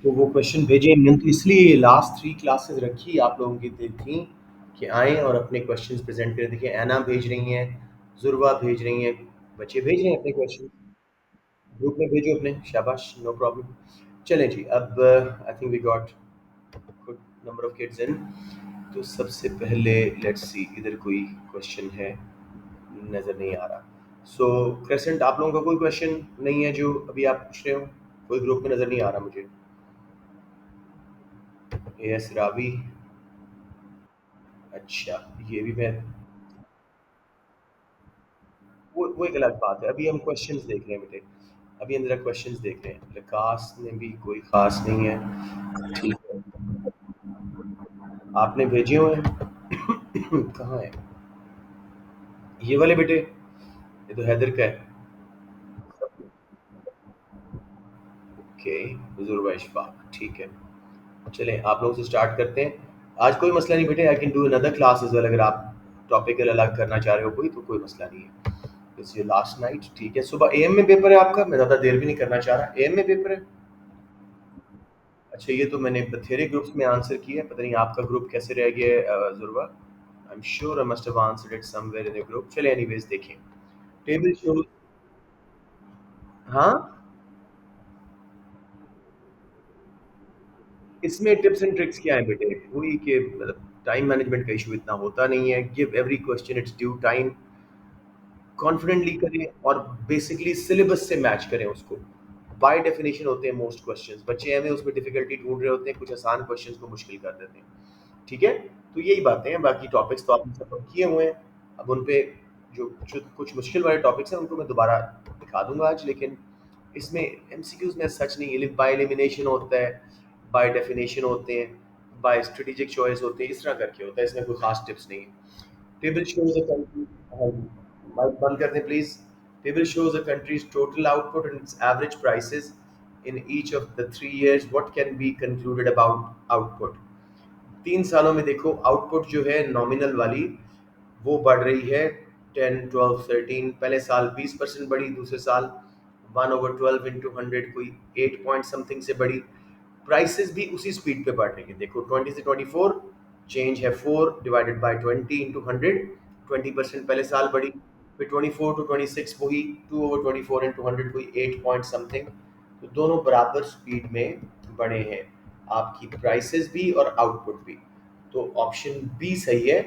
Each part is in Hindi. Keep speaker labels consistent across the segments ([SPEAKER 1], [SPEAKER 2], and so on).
[SPEAKER 1] तो वो क्वेश्चन भेजे मैंने, तो इसलिए लास्ट 3 क्लासेस रखी आप लोगों की थी कि आएँ और अपने क्वेश्चंस प्रेज़ेंट करें। देखिए ऐना भेज रही हैं, ज़ुरवा भेज रही हैं, बच्चे भेज रहे हैं अपने क्वेश्चन। ग्रुप में भेजो अपने, शाबाश, नो प्रॉब्लम। चलें जी, अब I think we got good number of kids in. तो सबसे पहले लेट्स सी, इधर कोई क्वेश्चन है? नज़र नहीं आ रहा। सो क्रेसेंट, आप लोगों का कोई क्वेश्चन नहीं है जो अभी आप पूछ रहे हो? कोई ग्रुप में नज़र नहीं आ रहा मुझे। एएस रावी, अच्छा, ये भी मैं, वो एक अलग बात है। अभी हम क्वेश्चंस देख रहे हैं बेटे, अभी हम ज़रा क्वेश्चंस देख रहे हैं। विकास ने भी कोई ख़ास नहीं है, ठीक है। आपने भेजे हुए हैं? कहाँ है? ये वाले बेटे? ये तो हैदर का है। ओके, ज़ुरवा इशफाक, ठीक है। चलें, आप लोगों से स्टार्ट करते हैं। आज कोई मसला नहीं बेटे, I can do another class as well. अगर आप टॉपिक अलग करना चाह रहे हो कोई, तो कोई मसला नहीं है। इट्स योर लास्ट नाइट, ठीक है। सुबह एएम में पेपर है आपका? मैं ज़्यादा देर भी नहीं करना चाह रहा। एएम में पेपर है? अच्छा, ये तो मैंने बथेरे ग्रुप्स में आंसर किया है, पता नहीं आपका ग्रुप कैसे रह गया है Zurwa. I am sure I must have answered it somewhere in the group. चलिए एनीवेज़ देखें। टेबल शोज़, हाँ? इसमें टिप्स एंड ट्रिक्स क्या है बेटे? वही कि मतलब टाइम मैनेजमेंट का इशू इतना होता नहीं है। Give every question it's due time, confidently करें और बेसिकली सिलेबस से मैच करें उसको। बाय डेफिनेशन होते हैं मोस्ट क्वेश्चंस, बच्चे हमें उसमें डिफिकल्टी ढूंढ रहे होते हैं, कुछ आसान क्वेश्चंस को मुश्किल कर देते हैं। ठीक है, तो यही बातें हैं। बाकी टॉपिक्स तो आपने सब किए हुए हैं। अब उन पे जो कुछ मुश्किल वाले टॉपिक्स हैं उनको मैं दोबारा दिखा दूंगा आज। लेकिन इसमें एमसीक्यूज में सच नहीं, बाय एलिमिनेशन होता है, बाय डेफिनेशन होते हैं, बाय स्ट्रेटेजिक चॉइस होते हैं, इस तरह करके होता है। इसमें कोई खास टिप्स नहीं है। Table shows a country. Mic बंद कर दें please. Table shows a country's total output and its average prices in each of the 3 years. What can be concluded about output? 3 सालों में देखो आउटपुट जो है नॉमिनल वाली, वो बढ़ रही है 10, 12, 13। पहले साल 20% बढ़ी, दूसरे साल 1/12 × 100 कोई 8 पॉइंट समथिंग से बढ़ी। प्राइसेस भी उसी स्पीड पे बढ़ रही है। देखो 20 से 24 चेंज है 4/20 × 100, 20% पहले साल बढ़ी। फिर 24 to 26 वही 2/24 × 100 कोई 8 पॉइंट समथिंग। तो दोनों बराबर स्पीड में बढ़े हैं, आपकी प्राइसेस भी और आउटपुट भी। तो ऑप्शन बी सही है।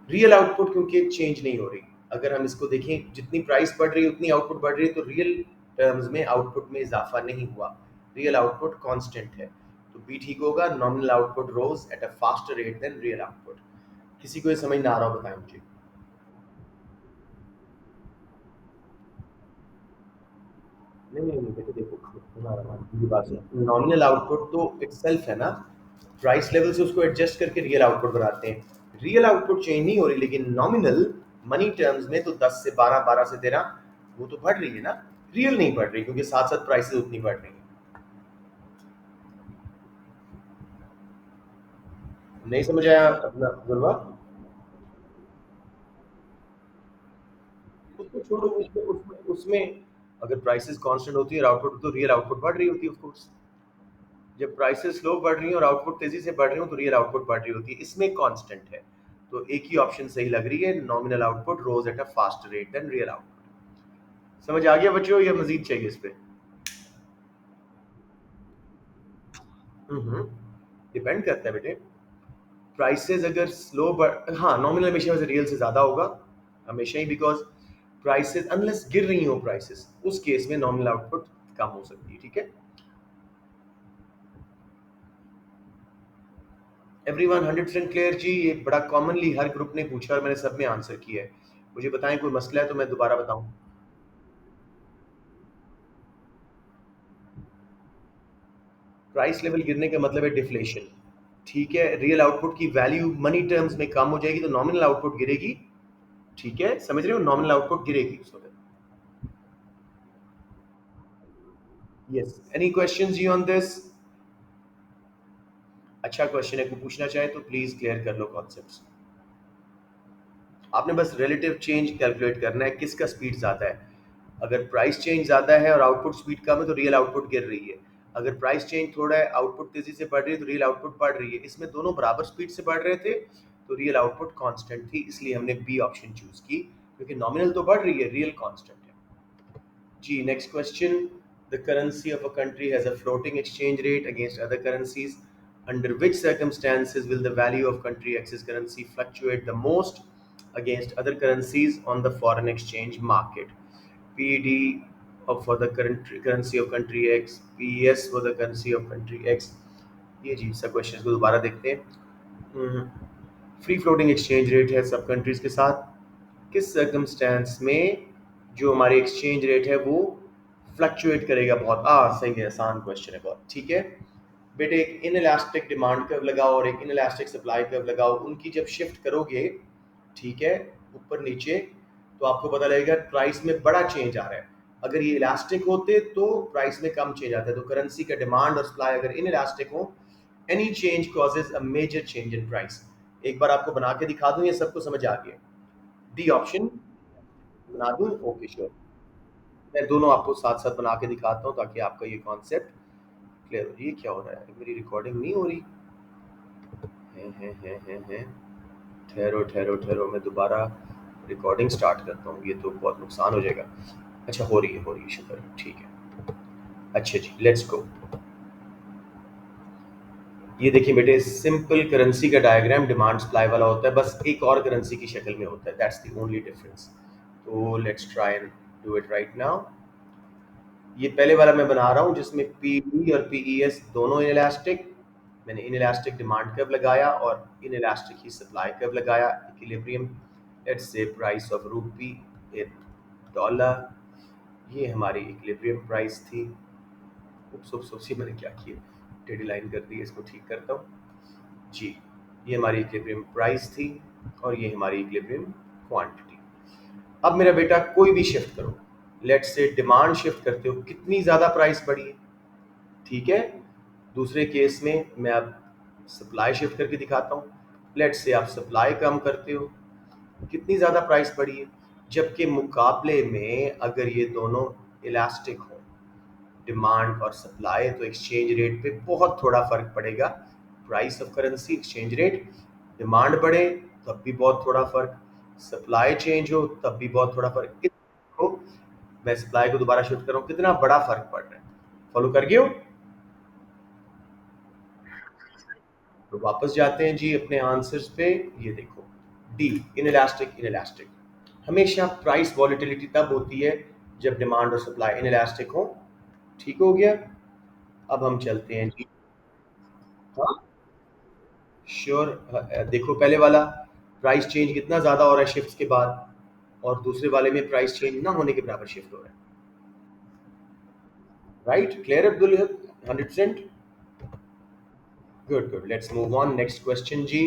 [SPEAKER 1] रियल आउटपुट क्योंकि चेंज नहीं हो रही। अगर हम इसको देखें, जितनी प्राइस बढ़ रही है उतनी आउटपुट बढ़ रही है, तो रियल टर्म्स में आउटपुट में इजाफा नहीं हुआ, रियल आउटपुट कांस्टेंट है। तो बी ठीक होगा, nominal output rose at a faster rate than real output. किसी को ये समझ ना आ रहा हो बताएं मुझे। नहीं नहीं नहीं बेटे, देखो ये बात है, नॉमिनल आउटपुट तो इटसेल्फ है ना, प्राइस लेवल से उसको एडजस्ट करके रियल आउटपुट बनाते हैं। रियल आउटपुट चेंज नहीं हो रही, लेकिन नॉमिनल मनी टर्म्स में तो 10 से 12, 12 से 13 वो तो बढ़ रही है ना। रियल नहीं बढ़ रही क्योंकि साथ साथ प्राइसेस उतनी बढ़ रही हैं। नहीं समझ आया अपना गुरवा? उसको छोड़ो, उसमें अगर प्राइसेस कांस्टेंट होती है और आउटपुट, तो रियल आउटपुट बढ़ रही होती है ऑफ कोर्स। जब प्राइसेस स्लो बढ़ रही हैं और आउटपुट तेजी से बढ़ रही हो, तो रियल आउटपुट बढ़ रही होती है। इसमें कांस्टेंट है, तो एक ही ऑप्शन सही लग रही है, nominal output rose at a faster rate than real output. समझ आ गया बच्चों, या मजीद चाहिए इस पे? डिपेंड करता है बेटे। प्राइसेस अगर स्लो बढ़, हाँ नॉमिनल हमेशा वैसे रियल से ज्यादा होगा हमेशा ही, बिकॉज प्राइसेस अनलेस गिर रही हो प्राइसेस, उस केस में नॉमिनल आउटपुट कम हो सकती है। ठीक है, एवरीवन 100% क्लियर जी? ये बड़ा कॉमनली हर ग्रुप ने पूछा और मैंने सब में आंसर किया है। मुझे बताएं कोई मसला है तो मैं दोबारा बताऊं। प्राइस लेवल गिरने का मतलब है डिफ्लेशन। ठीक है, रियल आउटपुट की वैल्यू मनी टर्म्स में कम हो जाएगी, तो नॉमिनल आउटपुट गिरेगी। ठीक है, समझ रहे हो, नॉमिनल आउटपुट गिरेगी उस वक्त। Yes, any questions you on this? अच्छा क्वेश्चन है, कोई पूछना चाहे तो प्लीज क्लियर कर लो कॉन्सेप्ट्स। आपने बस रिलेटिव चेंज कैलकुलेट करना है, किसका स्पीड ज़्यादा है। अगर प्राइस चेंज ज़्यादा है और आउटपुट स्पीड कम है, तो रियल आउटपुट गिर रही है। अगर प्राइस चेंज थोड़ा है, आउटपुट तेजी से बढ़ रही है तो रियल आउटपुट बढ़ रही है। इसमें दोनों बराबर स्पीड से बढ़ रहे थे तो रियल आउटपुट कांस्टेंट थी, इसलिए हमने बी ऑप्शन चूज की, क्योंकि नॉमिनल तो बढ़ रही है, रियल कांस्टेंट है। जी next question, the currency of a country has a floating exchange rate against other currencies, under which circumstances will the value of country X's currency fluctuate the most against other currencies on the foreign exchange market? PED of for the currency of country X, PES for the currency of country X। ये जी सब क्वेश्चन को दोबारा देखते हैं। फ्री फ्लोटिंग एक्सचेंज रेट है सब कंट्रीज के साथ, किस सर्कमस्टेंस में जो हमारी एक्सचेंज रेट है वो फ्लक्चुएट करेगा बहुत। सही है, आसान क्वेश्चन है बहुत, ठीक है बेटे। एक इनइलास्टिक डिमांड कर्व लगाओ और एक इनइलास्टिक सप्लाई कर्व लगाओ, उनकी जब शिफ्ट करोगे, ठीक है, ऊपर नीचे, तो आपको पता लगेगा प्राइस में बड़ा चेंज आ रहा है। अगर ये इलास्टिक होते तो प्राइस में कम चेंज आता है। तो करेंसी का डिमांड और सप्लाई अगर इनइलास्टिक हो, any change causes a major change in price. एक बार आपको बना के दिखा दूं, ये सबको समझ आ गया। डी ऑप्शन बना दूं? ओके श्योर, मैं दोनों आपको साथ साथ बना के दिखाता हूँ ताकि आपका ये कॉन्सेप्ट क्लियर हो। ये क्या हो रहा है, मेरी रिकॉर्डिंग नहीं हो रही है। ठहरो ठहरो ठहरो, मैं दोबारा रिकॉर्डिंग स्टार्ट करता हूँ, ये तो बहुत नुकसान हो जाएगा। अच्छा हो रही है, हो रही है, शुक्र है, ठीक है। अच्छा जी लेट्स गो। ये देखिए बेटे, सिंपल करेंसी का डायग्राम डिमांड सप्लाई वाला होता है, बस एक और करेंसी की शक्ल में होता है, दैट्स द ओनली डिफरेंस। तो let's try and do it right now. ये पहले वाला मैं बना रहा हूँ जिसमें पीई और पीईएस दोनों इनइलास्टिक, मैंने इनइलास्टिक डिमांड कर्व लगाया और इनइलास्टिक ही सप्लाई कर्व लगाया, equilibrium. Let's say price of रूपी इन डॉलर, ये हमारी इक्विलिब्रियम प्राइस थी। उप्स मैंने क्या किया, टेढ़ी लाइन कर दी है, इसको ठीक करता हूँ जी। ये हमारी इक्विलिब्रियम प्राइस थी और ये हमारी इक्विलिब्रियम क्वांटिटी। अब मेरा बेटा कोई भी शिफ्ट करो, लेट्स से डिमांड शिफ्ट करते हो, कितनी ज़्यादा प्राइस बढ़ी है, ठीक है। दूसरे केस में मैं अब सप्लाई शिफ्ट करके दिखाता हूँ, लेट्स से आप सप्लाई कम करते हो, कितनी ज़्यादा प्राइस बढ़ी है। जबकि मुकाबले में अगर ये दोनों इलास्टिक हो, डिमांड और सप्लाई, तो एक्सचेंज रेट पे बहुत थोड़ा फर्क पड़ेगा। Price of currency, exchange rate, demand बढ़े तब भी बहुत थोड़ा फर्क, सप्लाई चेंज हो तब भी बहुत थोड़ा फर्क हो। मैं सप्लाई को दोबारा शिफ्ट कर रहा हूँ, कितना बड़ा फर्क पड़ रहा है, फॉलो कर गए हो। तो वापस जाते हैं जी अपने आंसर्स पे। ये देखो डी, इनइलास्टिक, इनइलास्टिक हमेशा प्राइस वॉलेटिलिटी तब होती है जब डिमांड और सप्लाई इनइलास्टिक हो। ठीक हो गया। अब हम चलते हैं जी। हाँ श्योर। देखो पहले वाला प्राइस चेंज कितना ज्यादा हो रहा है शिफ्ट के बाद, और दूसरे वाले में प्राइस चेंज ना होने के बराबर शिफ्ट हो रहा है। Right, clear Abdul, 100%। Good, good. Let's move on. Next question, G.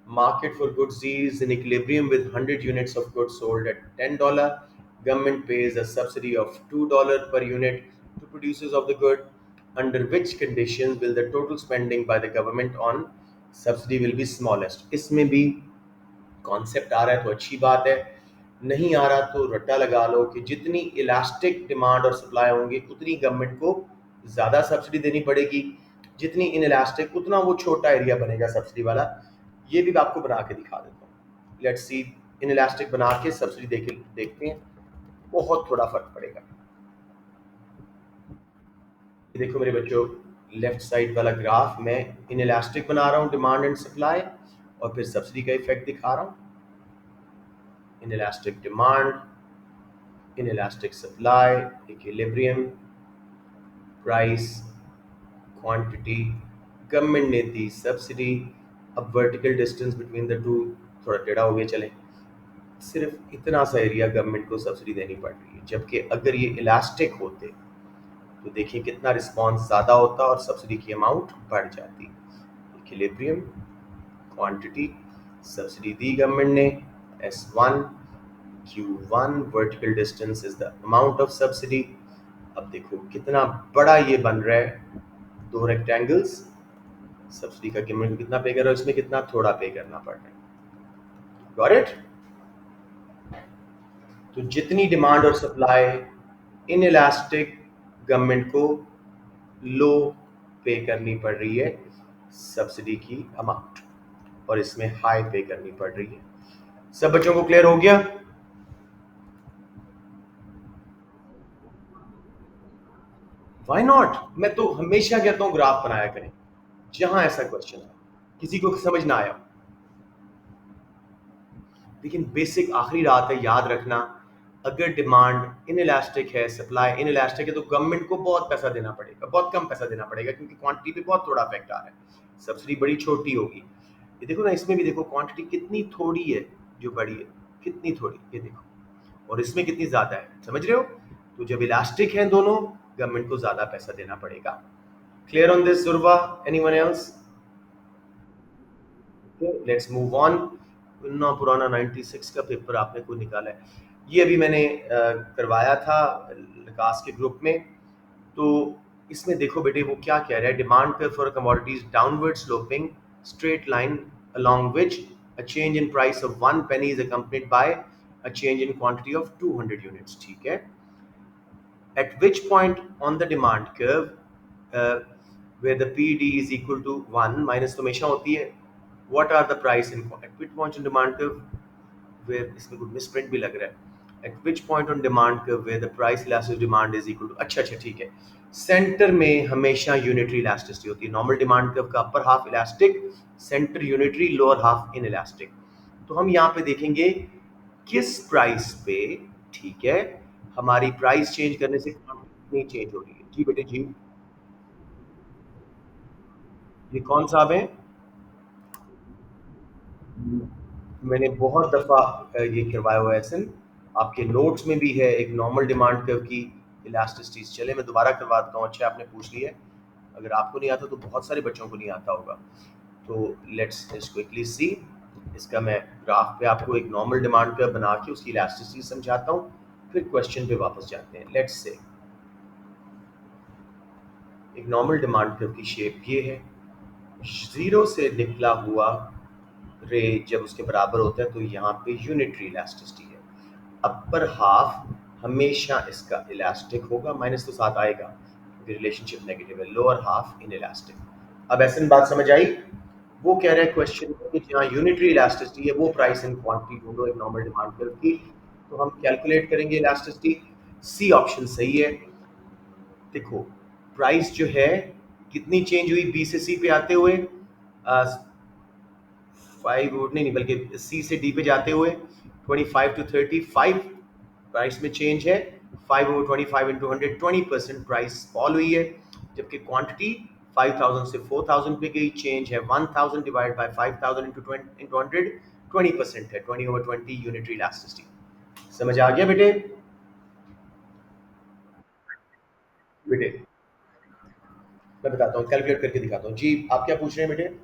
[SPEAKER 1] Market for goods Z is in equilibrium with 100 units of goods sold at $10. Government pays a subsidy of $2 per unit to producers of the good. Under which conditions will the total spending by the government on subsidy will be smallest? इसमें भी कॉन्सेप्ट आ रहा है तो अच्छी बात है, नहीं आ रहा तो रट्टा लगा लो कि जितनी इलास्टिक डिमांड और सप्लाई होंगी उतनी गवर्नमेंट को ज़्यादा सब्सिडी देनी पड़ेगी, जितनी इन इलास्टिक उतना वो छोटा एरिया बनेगा सब्सिडी वाला। ये भी आपको बना के दिखा देता हूँ, लेट्स सी। इन इलास्टिक बना के सब्सिडी देखते हैं, बहुत थोड़ा फर्क पड़ेगा। ये देखो मेरे बच्चों, लेफ्ट साइड वाला ग्राफ मैं इन इलास्टिक बना रहा हूँ, डिमांड एंड सप्लाई, और फिर सब्सिडी का इफेक्ट दिखा रहा हूँ। inelastic demand, inelastic supply, equilibrium, price, quantity, government ने दी सब्सिडी। अब vertical distance between the two थोड़ा टेढ़ा हो गया, चले, सिर्फ इतना सा एरिया गवर्नमेंट को सब्सिडी देनी पड़ रही है। जबकि अगर ये इलास्टिक होते तो देखिए कितना रिस्पॉन्स ज़्यादा होता और सब्सिडी की अमाउंट बढ़ जाती। इक्विलिब्रियम, क्वांटिटी, सब्सिडी दी गवर्नमेंट ने, S1, Q1, vertical distance is the amount of subsidy. अब देखो कितना बड़ा ये बन रहा है, दो रेक्टेंगल्स, सब्सिडी का गवर्नमेंट को कितना पे कर रहा है, इसमें कितना थोड़ा पे करना पड़ रहा है। Got it. तो जितनी डिमांड और सप्लाई इन इलास्टिक, गवर्नमेंट को लो पे करनी पड़ रही है सब्सिडी की अमाउंट, और इसमें हाई पे करनी पड़ रही है। सब बच्चों को क्लियर हो गया? Why not? मैं तो हमेशा कहता हूं ग्राफ बनाया करें जहां ऐसा क्वेश्चन है, किसी को समझ ना आया। लेकिन बेसिक आखिरी रात है, याद रखना, अगर डिमांड इनइलास्टिक है, सप्लाई इनइलास्टिक है, तो गवर्नमेंट को बहुत पैसा देना पड़ेगा, बहुत कम पैसा देना पड़ेगा, क्योंकि क्वांटिटी पे बहुत थोड़ा इफेक्ट आ रहा है, सब्सिडी बड़ी छोटी होगी। ये देखो ना, इसमें भी देखो क्वांटिटी कितनी थोड़ी है जो बड़ी है, कितनी थोड़ी, ये देखो, और इसमें कितनी ज्यादा है, समझ रहे हो? तो जब इलास्टिक है दोनों, गवर्नमेंट को ज्यादा पैसा देना पड़ेगा। Clear on this Zurwa? Anyone else? Let's move on. इतना पुराना 96 का पेपर आपने कोई निकाला है? ये अभी मैंने करवाया था विकास के ग्रुप में। तो इसमें देखो बेटे, वो क्या कह रहा है, डिमांड पे for commodities downward sloping straight line along which a change in price of 1 penny is accompanied by a change in quantity of 200 units, ठीक है? At which point on the demand curve where the PD is equal to 1 minus तो हमेशा होती है, what are the price in at which point on demand curve where इसमें कुछ मिसप्रिंट भी लग रहा है, at which point on demand curve where the price elastic demand is equal to, अच्छा अच्छा ठीक है, सेंटर में हमेशा यूनिटरी इलास्टिसिटी होती है, नॉर्मल डिमांड कर्व का upper half elastic, centre unitary, lower half in elastic. तो हम यहाँ पे देखेंगे किस प्राइस पे, ठीक है, हमारी प्राइस चेंज करने से क्वांटिटी नहीं चेंज हो रही है। जी बेटे जी। ये कौन साहब हैं? मैंने बहुत दफ़ा ये करवाया हुआ है ऐसे, आपके नोट्स में भी है एक नॉर्मल डिमांड कर्व की इलास्टिसिटीज। चले मैं दोबारा करवा देता हूँ, अच्छा आपने पूछ लिया है, अगर आपको नहीं आता तो बहुत सारे बच्चों को नहीं आता होगा। तो लेट्स जस्ट क्विकली सी, इसका मैं ग्राफ पे आपको एक नॉर्मल डिमांड कर्व बना के उसकी इलास्टिसिटी समझाता हूँ, फिर क्वेश्चन पे वापस जाते हैं। लेट्स से एक नॉर्मल डिमांड कर्व की शेप ये है, जीरो से निकला हुआ रे जब उसके बराबर होता है तो यहाँ पे यूनिटरी इलास्टिसिटी है, अपर हाफ हमेशा इसका इलास्टिक होगा, माइनस तो साथ आएगा क्योंकि रिलेशनशिप नेगेटिव है, लोअर हाफ इन इलास्टिक। अब ऐसे में बात समझ आई? वो कह रहा है क्वेश्चन कि जहाँ यूनिटरी इलास्टिसिटी है वो प्राइस एंड क्वांटिटी ढूंढो एक नॉर्मल डिमांड कर्व की, तो हम कैलकुलेट करेंगे इलास्टिसिटी। सी ऑप्शन सही है। देखो, प्राइस जो है कितनी चेंज हुई बी से सी पे आते हुए, 5 नहीं बल्कि सी से डी पे जाते हुए 25 to 35 प्राइस में चेंज है, 5/25 इंटू 100, 20% प्राइस फॉल हुई है, जबकि क्वांटिटी 5000 से 4000 पे गई, चेंज है 1000 डिवाइड बाय 5000 इंटू 100, 20% है, 20/20 यूनिटरी इलास्टिसिटी। समझ आ गया बेटे? बेटे मैं बताता हूँ, कैलकुलेट करके दिखाता हूँ। जी आप क्या पूछ रहे हैं बेटे?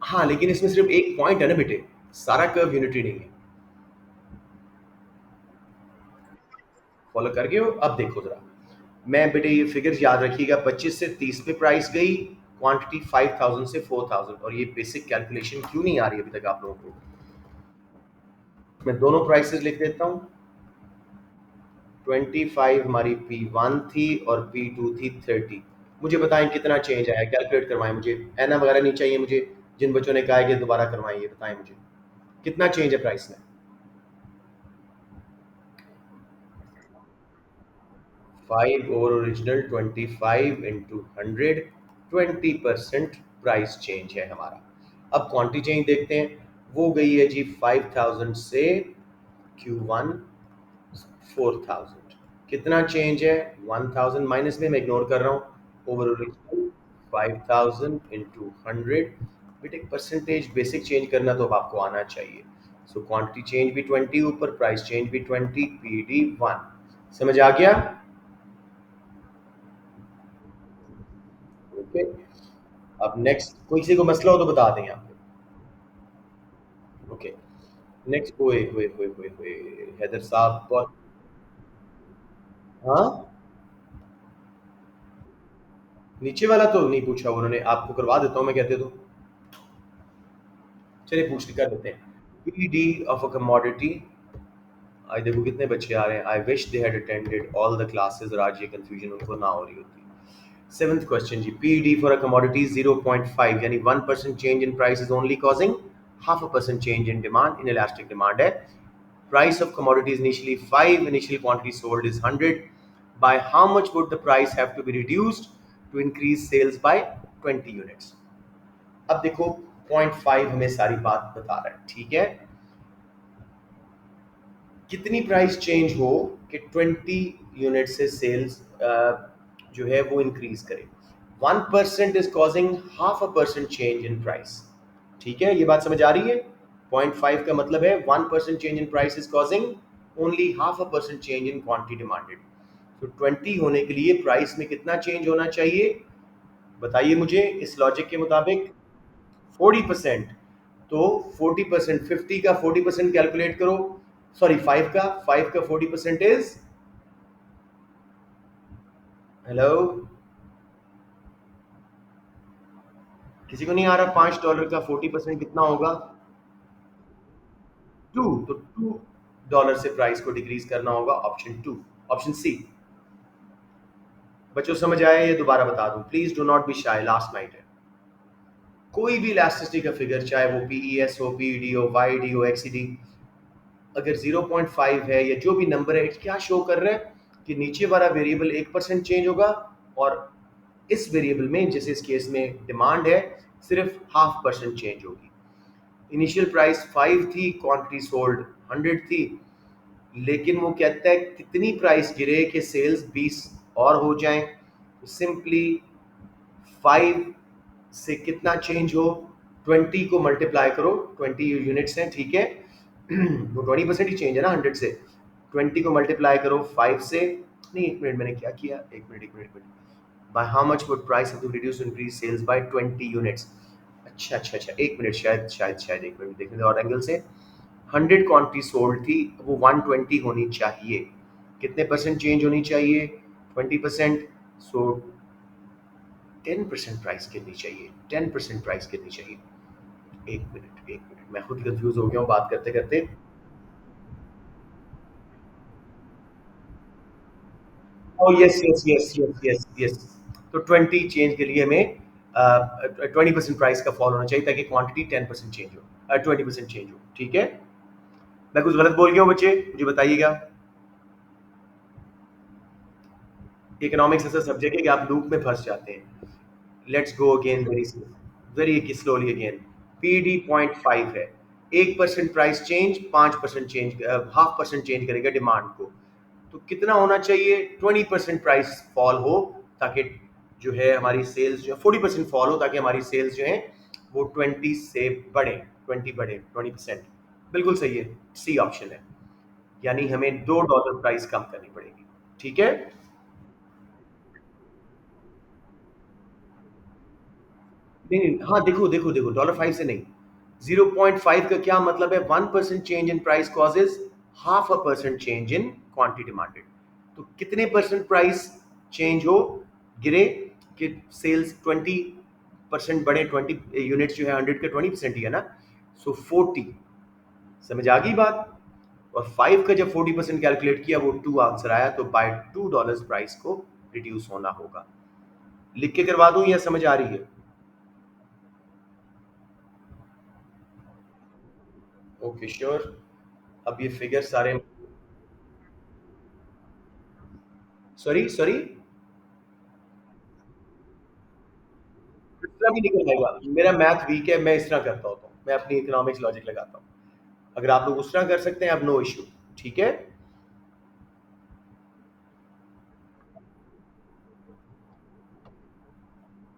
[SPEAKER 1] हाँ लेकिन इसमें सिर्फ एक पॉइंट है ना बेटे, सारा कर्व यूनिटरी नहीं है। फॉलो कर गए हो? अब देखो जरा, मैं बेटे ये फिगर्स याद रखिएगा, 25 से 30 पे प्राइस गई, क्वांटिटी 5000 से 4000, और ये बेसिक कैलकुलेशन क्यों नहीं आ रही अभी तक आप लोगों को? मैं दोनों प्राइसेस लिख देता हूँ। 25 हमारी P1 थी और P2 थी 30। मुझे बताएं कितना चेंज आया, कैलकुलेट करवाएं मुझे, एना वगैरह नहीं चाहिए मुझे, जिन बच्चों ने कहा है कि दोबारा करवाएं ये बताएं मुझे कितना चेंज है प्राइस में। 5 over original 25 into 100, 20% price change है हमारा। अब क्वांटिटी चेंज देखते हैं, वो गई है जी 5000 से Q1 4000। कितना चेंज है? 1000, माइनस में मैं इग्नोर कर रहा हूँ, ओवर ओरिजिनल 5000 इंटू 100, बेटे परसेंटेज बेसिक चेंज करना तो अब आपको आना चाहिए। सो क्वांटिटी चेंज भी 20 ऊपर, प्राइस चेंज भी 20, PD1। समझ आ गया? ओके। अब नेक्स्ट कोई किसी को मसला हो तो बता दें यहाँ पे। ओके। नेक्स्ट, ओए ओए ओए ओए ओए, हैदर साहब बहुत। हाँ, नीचे वाला तो नहीं पूछा उन्होंने, आपको करवा देता हूँ मैं कहते तो। चलिए पूछ कर देते हैं। PD of a commodity. आई देखो कितने बच्चे आ रहे हैं। I wish they had attended all the classes और आज ये कंफ्यूजन उनको ना हो रही होती। सेवंथ क्वेश्चन जी, पीडी फॉर अ कमोडिटी 0.5 यानी 1% change in price is only causing half a percent change in demand. Inelastic demand है। Price of commodity is initially 5, initial quantity sold is 100. By how much would the price have to be reduced to increase sales by 20 units? अब देखो, 0.5 हमें सारी बात बता रहा है, ठीक है। कितनी प्राइस चेंज हो कि 20 यूनिट से सेल्स जो है वो इंक्रीज करे। 1% is causing half a percent change in price. ठीक है, ये बात समझ आ रही है। 0.5 का मतलब है 1% change in price is causing only half a percent change in quantity demanded. तो 20 होने के लिए प्राइस में कितना चेंज होना चाहिए, बताइए मुझे इस लॉजिक के मुताबिक। 40%। तो 40%, 50 का 40% कैलकुलेट करो। सॉरी, 5 का 40% इज, हेलो, किसी को नहीं आ रहा? $5 का 40% कितना होगा? 2। तो $2 से प्राइस को डिक्रीज करना होगा, ऑप्शन 2, ऑप्शन सी। बच्चों समझ आया? ये दोबारा बता दूं, please do not be shy, last night है। कोई भी इलास्टिसिटी का फिगर, चाहे वो पीईएस हो, पीईडी हो, वाईडी हो, एक्सीडी, अगर 0.5 है या जो भी नंबर है, क्या शो कर रहा है कि नीचे वाला वेरिएबल 1% चेंज होगा और इस वेरिएबल में, जैसे इस केस में डिमांड है, सिर्फ हाफ परसेंट चेंज होगी। इनिशियल प्राइस 5 थी, क्वांटिटी सोल्ड 100 थी, लेकिन वो कहता है कितनी प्राइस गिरे कि सेल्स 20 और हो जाएं। तो सिंपली 5 से कितना चेंज हो, 20 को मल्टीप्लाई करो, 20 यूनिट्स हैं, ठीक है। वो 20% ही चेंज है ना 100 से। 20 को मल्टीप्लाई करो 5 से। नहीं, एक मिनट, मैंने क्या किया, एक मिनट, एक मिनट, एक minute. By how much would price have to reduce to increase sales by 20 units. अच्छा अच्छा अच्छा, एक मिनट, शायद एक मिनट देखने दो और एंगल से। 100 क्वांटिटी सोल्ड थी, वो 120 होनी चाहिए। कितने परसेंट चेंज होनी चाहिए? 20%। सो 10% प्राइस गिरनी चाहिए, 10% प्राइस गिरनी चाहिए। एक मिनट, एक मिनट, मैं खुद कंफ्यूज हो गया हूँ बात करते करते। ओ yes yes yes yes yes yes. तो 20 चेंज के लिए हमें 20% प्राइस का फॉल होना चाहिए ताकि क्वांटिटी 10% चेंज हो, 20% चेंज हो, ठीक है। मैं कुछ गलत बोल गया हूँ बच्चे, मुझे बताइएगा। इकोनॉमिक्स ऐसा सब्जेक्ट है कि आप लूप में फंस जाते हैं। Let's go again, very slowly again. PD 0.5 है। 1% price change, 5% change, half percent change करेगा डिमांड को। तो कितना होना चाहिए? 20% प्राइस फॉल हो ताकि जो है हमारी सेल्स जो 40% फॉल हो ताकि हमारी सेल्स जो है वो 20 से बढ़े, 20 बढ़े, 20%। बिल्कुल सही है, सी ऑप्शन है। यानी हमें $2 प्राइस कम करनी पड़ेगी, ठीक है। नहीं नहीं, हाँ देखो देखो देखो, $5 से नहीं, 0.5 का क्या मतलब है? 1% change in price causes half a percent change in quantity demanded. तो कितने परसेंट प्राइस चेंज हो, गिरे, कि सेल्स 20% बढ़े, 20 यूनिट्स जो है 100 का 20% ही है ना। सो 40, समझ आ गई बात। और 5 का जब 40% कैलकुलेट किया वो 2 आंसर आया, तो बाय $2 प्राइस को रिड्यूस होना होगा। लिख के करवा दूं या समझ आ रही है? Okay sure. अब ये फिगर सारे, सॉरी सॉरी, इस तरह भी निकल आएगा। मेरा मैथ वीक है, मैं इस तरह करता होता हूँ, मैं अपनी इकोनॉमिक्स लॉजिक लगाता हूँ। अगर आप लोग उस तरह कर सकते हैं, अब नो इश्यू, ठीक है।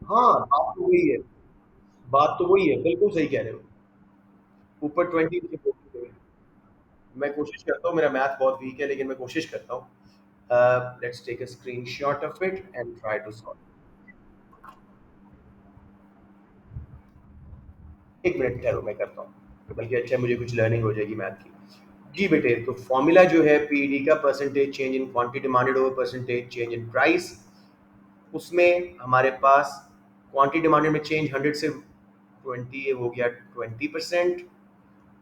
[SPEAKER 1] हाँ, बात तो वही है, बात तो वही है, बिल्कुल सही कह रहे हो। ऊपर 20 नीचे 40। मैं कोशिश करता हूँ, मेरा मैथ बहुत वीक है लेकिन मैं कोशिश करता हूँ। Let's take a screenshot of it and try to solve. एक मिनट ठहरो, मैं करता हूँ, बल्कि अच्छा मुझे कुछ लर्निंग हो जाएगी मैथ की। जी बेटे, तो फॉर्मूला जो है पीडी का, percentage change in quantity demanded over percentage change in price, उसमें हमारे पास क्वांटिटी डिमांडेड में चेंज 100 से 20 हो गया 20%,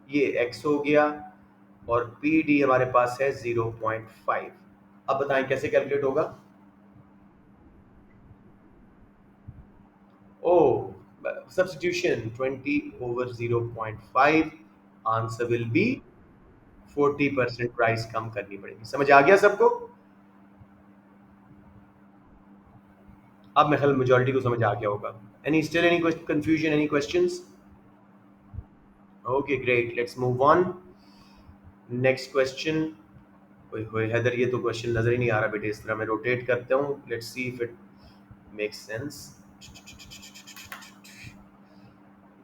[SPEAKER 1] ये एक्स हो गया, और पी डी हमारे पास है 0.5। अब बताएं कैसे कैलकुलेट होगा। ओ, substitution 20/0.5, answer will be 40% price कम करनी पड़ेगी। समझ आ गया सबको? अब मैं ख्याल मेजोरिटी को समझ आ गया होगा। Any still any confusion, any questions? Okay great, let's move on. Next question. ओए होए हैदर, ये तो क्वेश्चन नजर ही नहीं आ रहा बेटे, इस तरह मैं रोटेट करता हूँ, let's see if it makes sense.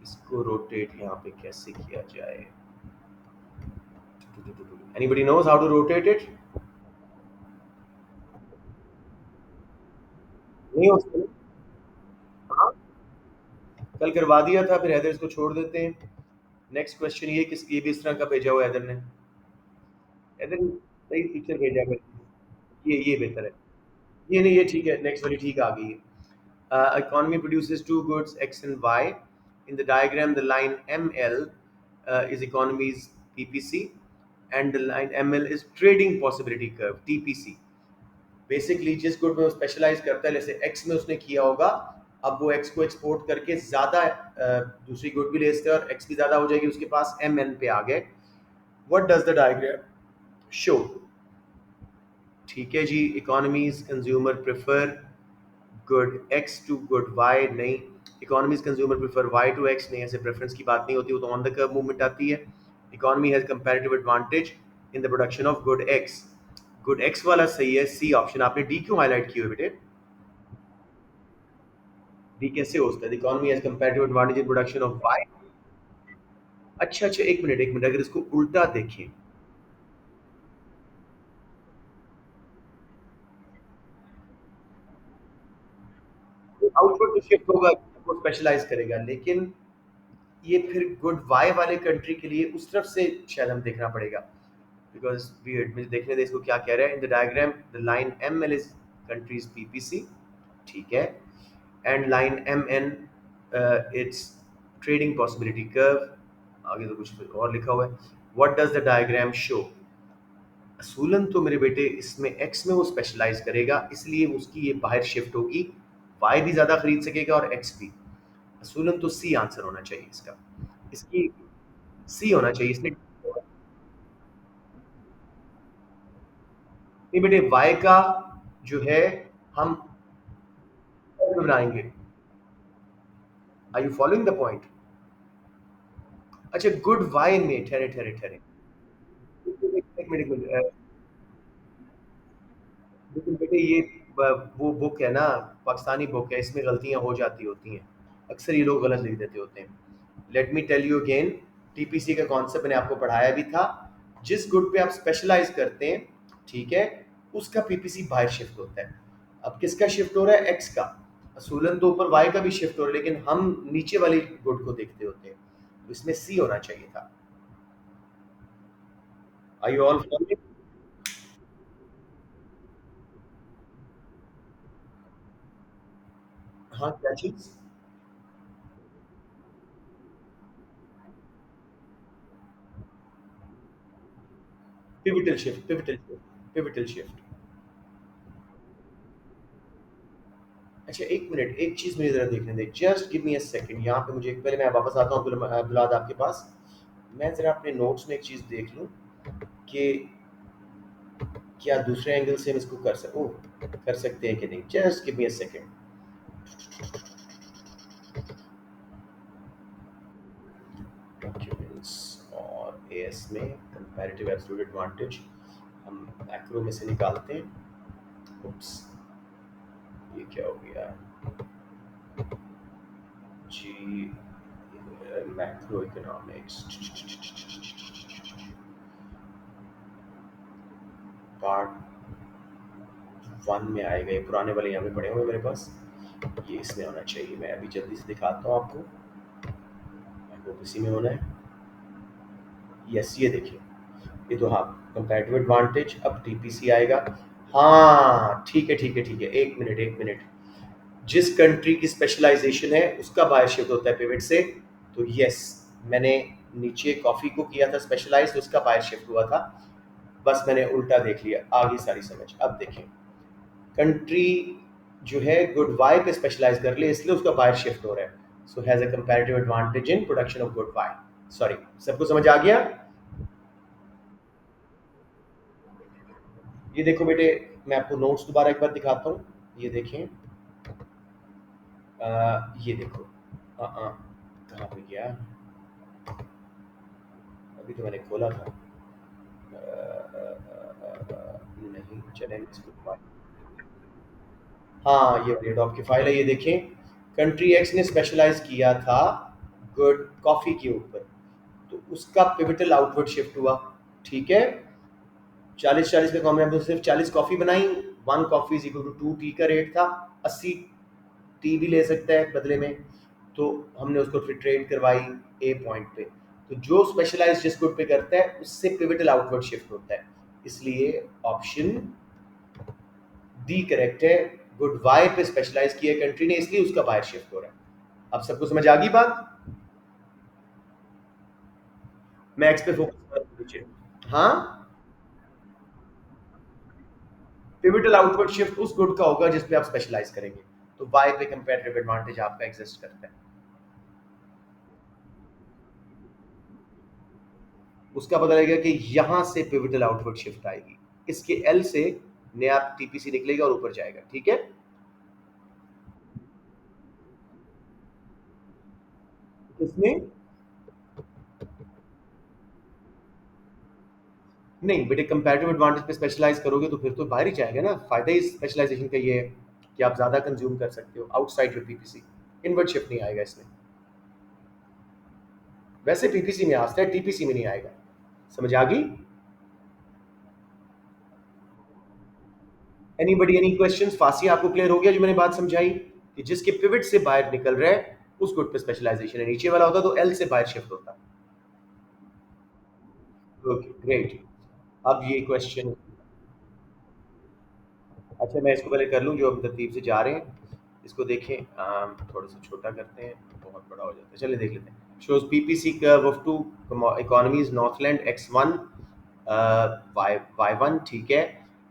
[SPEAKER 1] इसको रोटेट यहाँ पे कैसे किया जाए? Anybody knows how to rotate it? नहीं हो सकता। हाँ, कल करवा दिया था, फिर हैदर इसको छोड़ देते हैं। नेक्स्ट क्वेश्चन ये किस, ये भी इस तरह का भेजा हुआ है हैदर ने। हैदर सही पिक्चर भेजा है। ये बेहतर है। ये नहीं, ये ठीक है, नेक्स्ट वाली ठीक आ गई है। Economy produces two goods X and Y. In the diagram, the line ML is economy's PPC, and the line ML is trading possibility curve TPC. Basically जिस गुड में वो स्पेशलाइज करता है, जैसे एक्स में उसने किया होगा, अब वो एक्स को एक्सपोर्ट करके ज्यादा दूसरी गुड भी ले सकते हैं, और एक्स भी ज्यादा हो जाएगी उसके पास, एम एन पे आ गए। What does the diagram show? ठीक है जी, economies consumer prefer good X to good Y, नहीं। Economies consumer prefer Y to X, नहीं, ऐसे प्रेफरेंस की बात नहीं होती, वो तो ऑन द कर्व मूवमेंट आती है। Economy has comparative advantage in the production of good X. Good X वाला सही है, सी ऑप्शन। आपने डी क्यों हाईलाइट की हुई बेटे? डी कैसे हो सकता है? Economy has comparative advantage in production of Y. अच्छा अच्छा, एक मिनट एक मिनट, अगर इसको उल्टा देखें, आउटपुट तो शिफ्ट होगा, वो स्पेशलाइज करेगा, लेकिन ये फिर गुड वाई वाले कंट्री के लिए उस तरफ से शायद हम देखना पड़ेगा। बिकॉज वियर्ड, मुझे देखने दे इसको क्या कह रहा है। In the diagram the line M L is countries PPC, ठीक है, and line M N it's trading possibility curve. आगे तो कुछ और लिखा हुआ है। What does the diagram show? असूलन तो मेरे बेटे इसमें एक्स में वो स्पेशलाइज करेगा, इसलिए उसकी ये बाहर शिफ्ट होगी, वाई भी ज्यादा खरीद सकेगा और एक्स भी। असूलन तो सी आंसर होना चाहिए इसका, इसकी सी होना चाहिए इसने। नहीं बेटे, वाई का जो है, हम बनाएंगे। Are you following the point? अच्छा, गुड वाई में ठहरे ठहरे ठहरे, एक मिनट एक मिनट, लेकिन बेटे ये वो बुक है ना, पाकिस्तानी बुक है, इसमें गलतियां हो जाती होती हैं, अक्सर ये लोग गलत लिख देते होते हैं। Let me tell you again, TPC का कॉन्सेप्ट मैंने आपको पढ़ाया भी था। जिस गुड पे आप स्पेशलाइज करते हैं, ठीक है, उसका पीपीसी बाहर शिफ्ट होता है। अब किसका शिफ्ट हो रहा है? एक्स का। असूलन तो ऊपर वाई का भी शिफ्ट हो रहा है, लेकिन हम नीचे वाली गुड को देखते होते हैं, तो इसमें सी होना चाहिए था। I you all following? हाँ, क्या चीज? Pivotal shift, pivotal shift, pivotal shift. अच्छा एक मिनट, एक चीज मुझे जरा देखने दे, just give me a second. यहाँ पे मुझे, पहले मैं वापस आता हूँ बुलाद आपके पास। मैं जरा अपने नोट्स में एक चीज देख लूँ कि क्या दूसरे एंगल से हम इसको कर सकते हैं कि नहीं। Just give me a second. Documents और एएस में कंपैरेटिव एब्सोल्यूट एडवांटेज हम मैक्रो में से निकालते हैं। उप्स, ये क्या हो गया जी? मैक्रो इकोनॉमिक्स पार्ट वन में आएगा, ये पुराने वाले यहाँ पे पड़े हुए हैं मेरे पास, ये इसमें होना चाहिए। मैं अभी जल्दी से दिखाता हूँ आपको, आई होप इसी में होना है। यस, ये देखिए, ये तो हाँ, कंपैरेटिव एडवांटेज, अब टीपीसी आएगा। हाँ ठीक है ठीक है ठीक है, एक मिनट एक मिनट। जिस कंट्री की स्पेशलाइजेशन है उसका बायर शिफ्ट होता है पिवट से, तो यस, मैंने नीचे कॉफी को किया था स्पेशलाइज, उसका बायर शिफ्ट हुआ था। बस मैंने उल्टा देख लिया, आ गई सारी समझ। अब देखें, कंट्री जो है गुड वाई पे स्पेशलाइज कर ले, इसलिए उसका बायर शिफ्ट हो रहा है। So has a comparative advantage in production of good Y. Sorry, सबको समझ आ गया? ये देखो बेटे, मैं आपको नोट्स दोबारा एक बार दिखाता हूँ। ये देखें, ये देखो। कहाँ पे गया? अभी तो मैंने खोला था। नहीं चले इसको। हाँ, ये वाली डॉक की फाइल है, ये देखें। कंट्री एक्स ने स्पेशलाइज किया था गुड कॉफी के ऊपर, तो उसका पिवटल आउटवर्ड शिफ्ट हुआ। ठीक है, 40-40 का कॉम्बिनेशन, तो सिर्फ 40 कॉफी बनाई। 1 coffee is equal to 2 tea का रेट था। 80 टी भी ले सकता है बदले में, तो हमने उसको फिर ट्रेड करवाई ए पॉइंट पे। तो जो स्पेशलाइज जिस गुड पे करता है उससे पिवटल आउटवर्ड शिफ्ट होता है, इसलिए ऑप्शन डी करेक्ट है। गुड वाई पे स्पेशलाइज किया कंट्री ने, इसलिए उसका बायर शिफ्ट हो रहा है। अब सबको समझ आ गई बात? मैं एक्स पे फोकस कर नीचे। हाँ, पिवटल आउटवर्ड शिफ्ट उस गुड का होगा जिस पे आप स्पेशलाइज करेंगे, तो वाई पे कंपैरेटिव एडवांटेज आपका एग्जिस्ट करता है। उसका पता लगेगा कि यहां से पिवटल आउटवर्ड शिफ्ट आएगी, इसके एल से नया टीपीसी निकलेगा और ऊपर जाएगा। ठीक है, इसमें नहीं बेटे, कंपैरेटिव एडवांटेज पे स्पेशलाइज करोगे तो फिर तो बाहर ही जाएगा ना। फायदा ही स्पेशलाइजेशन का ये है कि आप ज्यादा कंज्यूम कर सकते हो outside your PPC. Invert shift नहीं आएगा इसमें, वैसे पीपीसी में आता है, टीपीसी में नहीं आएगा। समझ आ गई? Anybody, any questions? फांसी आपको क्लियर हो गया जो मैंने बात समझाई, कि जिसके पिवट से बाहर निकल रहा है उस गुड पे स्पेशलाइजेशन है। नीचे वाला होता तो एल से बाहर शिफ्ट होता। Okay great. अब ये क्वेश्चन, अच्छा मैं इसको पहले कर लूँ जो हम तरतीब से जा रहे हैं। इसको देखें, थोड़ा सा छोटा करते हैं, बहुत बड़ा हो जाता है। चलिए देख लेते हैं। Shows PPC curve of two economies, Northland x1 y1, ठीक है,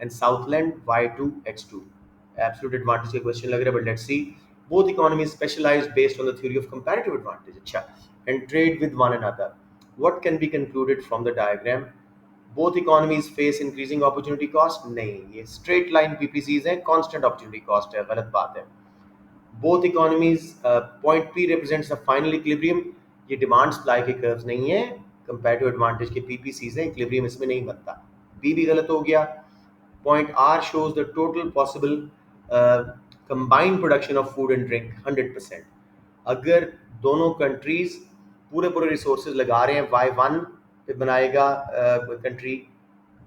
[SPEAKER 1] and Southland y2 x2। Absolute advantage के क्वेश्चन लग रहे हैं, but let's see. Both economies specialised based on the theory of comparative advantage. अच्छा, and trade with one another. What can be concluded from the diagram? Both economies face increasing opportunity cost. नहीं, ये स्ट्रेट लाइन पीपीसीज है, कांस्टेंट अपॉर्चुनिटी कॉस्ट है, गलत बात है। Both economies, point P represents the final equilibrium. ये डिमांड सप्लाई के कर्व्स नहीं है, कंपैरेटिव एडवांटेज के पीपीसीज है, इक्विलिब्रियम इसमें नहीं बनता। बी भी गलत हो गया। Point R shows the total possible combined production of food and drink 100%। अगर दोनों कंट्रीज पूरे पूरे रिसोर्सेज लगा रहे हैं, y1 पे बनाएगा कंट्री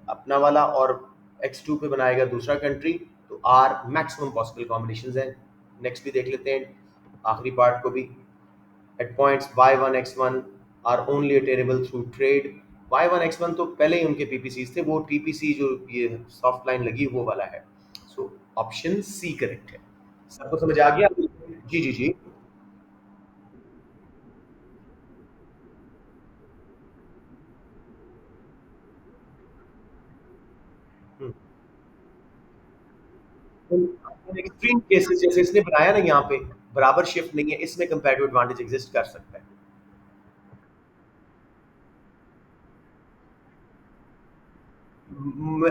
[SPEAKER 1] अपना वाला और x2 पे बनाएगा दूसरा कंट्री, तो आर मैक्सिमम पॉसिबल कॉम्बिनेशन है। नेक्स्ट भी देख लेते हैं, आखिरी पार्ट को भी। At points y1 x1 are only attainable through trade. y1 x1 तो पहले ही उनके पीपीसी थे, वो टीपीसी जो ये सॉफ्ट लाइन लगी वो वाला है। सो ऑप्शन सी करेक्ट है। सबको समझ आ गया? जी जी जी। एक्सट्रीम केसेस जैसे इसने बनाया ना, यहाँ पे बराबर शिफ्ट नहीं है, इसमें कंपैरेटिव एडवांटेज एग्जिस्ट कर सकता है।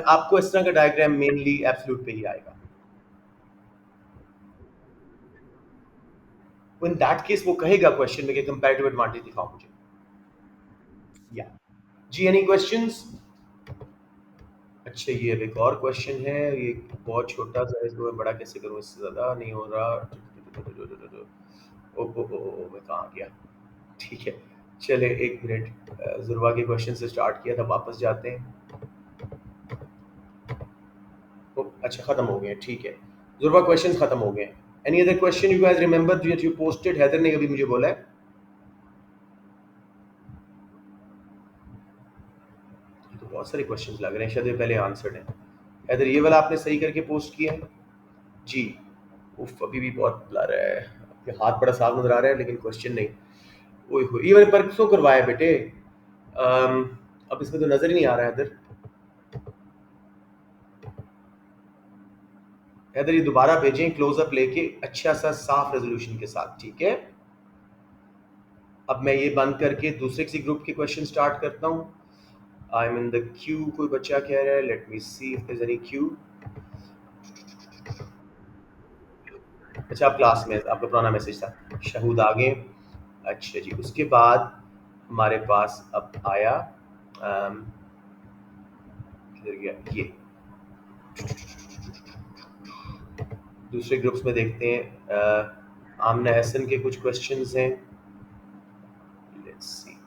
[SPEAKER 1] आपको इस तरह का डायग्राम मेनली एब्सोल्यूट पे ही आएगा। इन दैट केस वो कहेगा क्वेश्चन में कि कंपैरेटिव एडवांटेज दिखाओ मुझे। या जी, एनी क्वेश्चंस? अच्छा, ये अब एक और क्वेश्चन है, ये बहुत छोटा सा है, इसको मैं बड़ा कैसे करूँ, इससे ज़्यादा नहीं हो रहा। ओ मैं कहाँ गया? ठीक है, चले एक मिनट। जुर्वा के क्वेश्चन से स्टार्ट किया था, वापस जाते हैं। अच्छा खत्म हो गए, ठीक है। जुर्वा क्वेश्चंस खत्म हो गए। Any other question you guys remember that you posted? Haider ने अभी मुझे बोला है, तो बहुत सारे क्वेश्चंस लग रहे हैं, शायद ये पहले आंसर्ड है। हैदर ये वाला आपने सही करके पोस्ट किया है जी। उफ, अभी भी बहुत बुला रहा है, आपके हाथ बड़ा साफ नजर आ रहा है लेकिन क्वेश्चन नहीं। ओए हो, ये मैंने परसों करवाया बेटे। अम, अब इसमें तो नजर ही नहीं आ रहा है इधर। इधर ये दोबारा भेजें क्लोजअप लेके अच्छा सा साफ रेजोल्यूशन के साथ, ठीक है। अब मैं ये बंद करके दूसरे किसी ग्रुप के क्वेश्चन स्टार्ट करता हूँ। I am in the queue, कोई बच्चा कह रहा है, let me see if there any queue. अच्छा, आप क्लास में, आपका पुराना मैसेज था, शहूद आ गए। अच्छा जी, उसके बाद हमारे पास अब आया किधर गया ये, दूसरे ग्रुप्स में देखते हैं। आमना हसन के कुछ क्वेश्चंस हैं, let's see.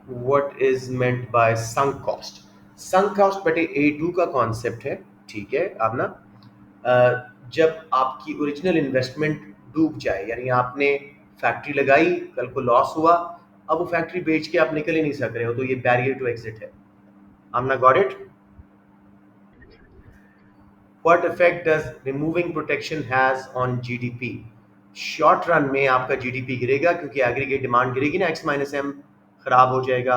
[SPEAKER 1] What is meant by sunk cost? Sunk cost बेटे A2 का कॉन्सेप्ट है, ठीक है। अब ना जब आपकी ओरिजिनल इन्वेस्टमेंट डूब जाए, यानी आपने फैक्ट्री लगाई, कल को लॉस हुआ, अब वो फैक्ट्री बेच के आप निकल ही नहीं सक रहे हो, तो ये बैरियर टू एग्जिट है। Amna got it? What effect does removing protection has on GDP? Short run में आपका जीडीपी गिरेगा, क्योंकि एग्रीगेट डिमांड गिरेगी ना, एक्स माइनस एम खराब हो जाएगा,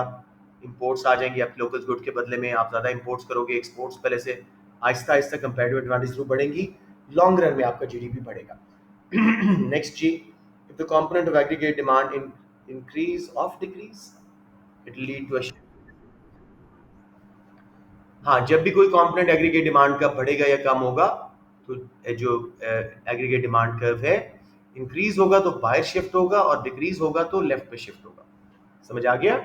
[SPEAKER 1] इंपोर्ट्स आ जाएंगे, आप लोकल गुड के बदले में आप ज़्यादा इंपोर्ट्स करोगे, एक्सपोर्ट्स पहले से आहिस्ता आहिस्ता कंपेरेटिव एडवांटेज थ्रू बढ़ेंगी, लॉन्ग रन में आपका जीडीपी बढ़ेगा। Next G, if the component of aggregate demand in increase of decrease, it lead to, हाँ, जब भी कोई कंपोनेंट एग्रीगेट डिमांड का बढ़ेगा या कम होगा, तो जो एग्रीगेट डिमांड कर्व है, इंक्रीज होगा तो बाहर शिफ्ट होगा, और डिक्रीज होगा तो लेफ्ट पे शिफ्ट होगा। समझ आ गया?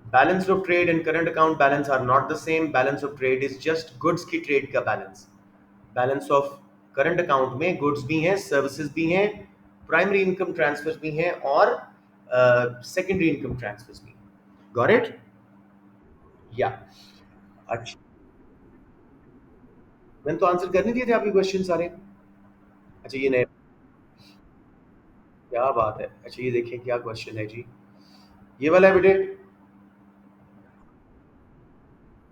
[SPEAKER 1] Balance of trade and current account balance are not the same. Balance of trade is just goods की ट्रेड का बैलेंस। बैलेंस ऑफ करंट अकाउंट में गुड्स भी हैं, सर्विसेज भी हैं, प्राइमरी इनकम ट्रांसफर्स भी हैं, और सेकेंडरी इनकम ट्रांसफर्स भी। Got it? या अच्छा, मैंने तो आंसर कर नहीं दिए थे आपके क्वेश्चन सारे। अच्छा, ये नए, क्या बात है। अच्छा, ये देखिए क्या क्वेश्चन है जी, ये वाला है बेटे।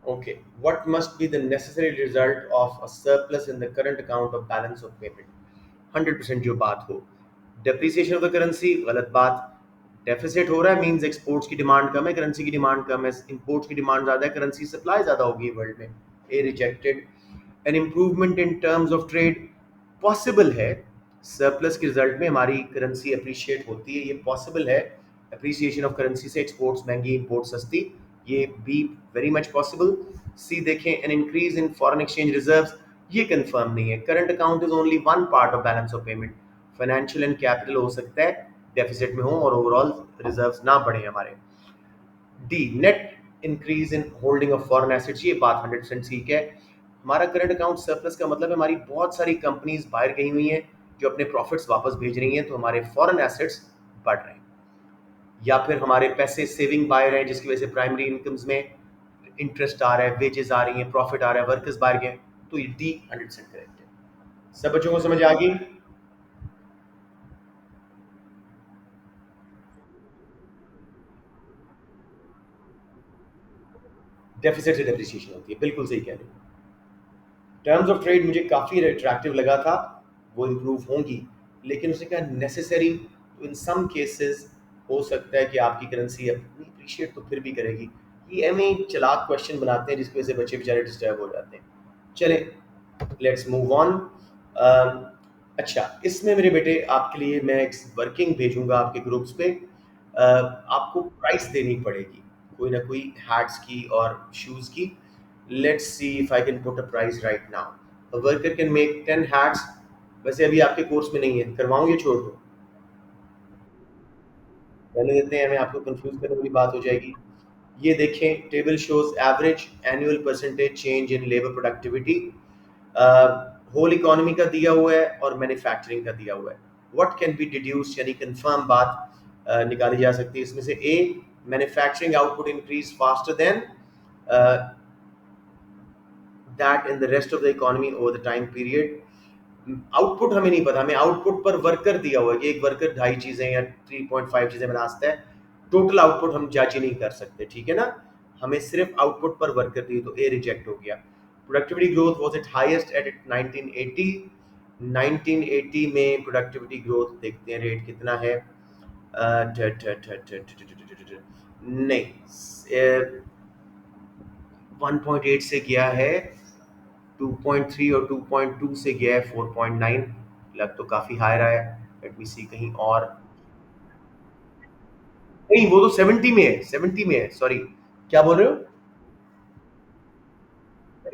[SPEAKER 1] Okay, what must be the necessary result of a surplus in the current account of balance of payment? 100% जो बात हो, डेप्रिसिएशन ऑफ द करेंसी, गलत बात। डेफिसिट हो रहा है मींस एक्सपोर्ट्स की डिमांड कम है, करेंसी की डिमांड कम है, इंपोर्ट्स की डिमांड ज्यादा है, करेंसी सप्लाई ज्यादा होगी वर्ल्ड में। A rejected. An improvement in terms of trade, possible है, सरप्लस के रिजल्ट में हमारी करेंसी अप्रिशिएट होती है, ये पॉसिबल है। अप्रिसिएशन ऑफ करेंसी से एक्सपोर्ट्स महंगी, इंपोर्ट सस्ती, ये be very much possible. C देखें, an increase in foreign exchange reserves, ये कंफर्म नहीं है। Current account is only one part of balance of payment. Financial and capital हो सकता है डेफिसिट में हो और ओवरऑल रिजर्व्स ना बढ़े हमारे। D, net increase in holding of foreign assets, ये बात 100% ठीक है। हमारा करंट अकाउंट सरप्लस का मतलब है हमारी बहुत सारी कंपनीज बाहर गई हुई हैं जो अपने प्रॉफिट्स वापस भेज रही हैं, तो हमारे फॉरेन एसेट्स बढ़ रहे हैं। या फिर हमारे पैसे सेविंग बाहर हैं, जिसकी वजह से प्राइमरी इनकम्स में इंटरेस्ट आ रहा है, वेजेस आ रही हैं, प्रॉफिट आ रहा है, वर्कर्स बाहर गए, तो ये डी 100% करेक्ट है। सब बच्चों को समझ आ गई? डेफिसिट से डेप्रिसिएशन होती है, बिल्कुल सही कह रहे हो। टर्म्स ऑफ ट्रेड मुझे काफ़ी अट्रैक्टिव लगा था, वो इम्प्रूव होंगी, लेकिन उसने कहा नेसेसरी, तो इन सम केसेस हो सकता है कि आपकी करेंसी अपनी अप्रिशिएट तो फिर भी करेगी। ये एम चलाक क्वेश्चन बनाते हैं जिसकी वजह से बच्चे बेचारे डिस्टर्ब हो जाते हैं। चले, लेट्स मूव ऑन। अच्छा, इसमें मेरे बेटे आपके लिए मैं एक वर्किंग भेजूंगा आपके ग्रुप्स पे। आपको प्राइस देनी पड़ेगी कोई ना कोई हैट्स की और शूज़ की। Let's see if I can put a price right now. A worker can make 10 hats. वैसे अभी आपके कोर्स में नहीं है, करवाऊँ या छोड़ दूँ? रहने देते हैं, हमें आपको कंफ्यूज करने वाली बात हो जाएगी। ये देखें, table shows average annual percentage change in labour productivity, whole economy का दिया हुआ है और मैन्युफैक्चरिंग का दिया हुआ है। व्हाट कैन बी डिड्यूस, यानी कंफर्म बात निकाली जा सकती है इसमें से। A, manufacturing output increase faster than that in the rest of the economy over the time period. Output हमें नहीं पता, हमें आउटपुट पर वर्कर दिया हुआ है कि एक वर्कर 2.5 चीजें या 3.5 चीजें बना सकता है, टोटल आउटपुट हम जज ही नहीं कर सकते, ठीक है ना। हमें सिर्फ आउटपुट पर वर्कर दी, तो ए रिजेक्ट हो गया। Productivity growth was it highest eight 1980, 1980 में प्रोडक्टिविटी ग्रोथ देखते हैं, रेट कितना है। नहीं, 1.8 से गया है 2.3 और 2.2 से गया है 4.9। लग तो काफी हाई रहा है। लेट मी सी कहीं और। नहीं, वो तो 70 में है, 70 में है, सॉरी। क्या बोल रहे हो?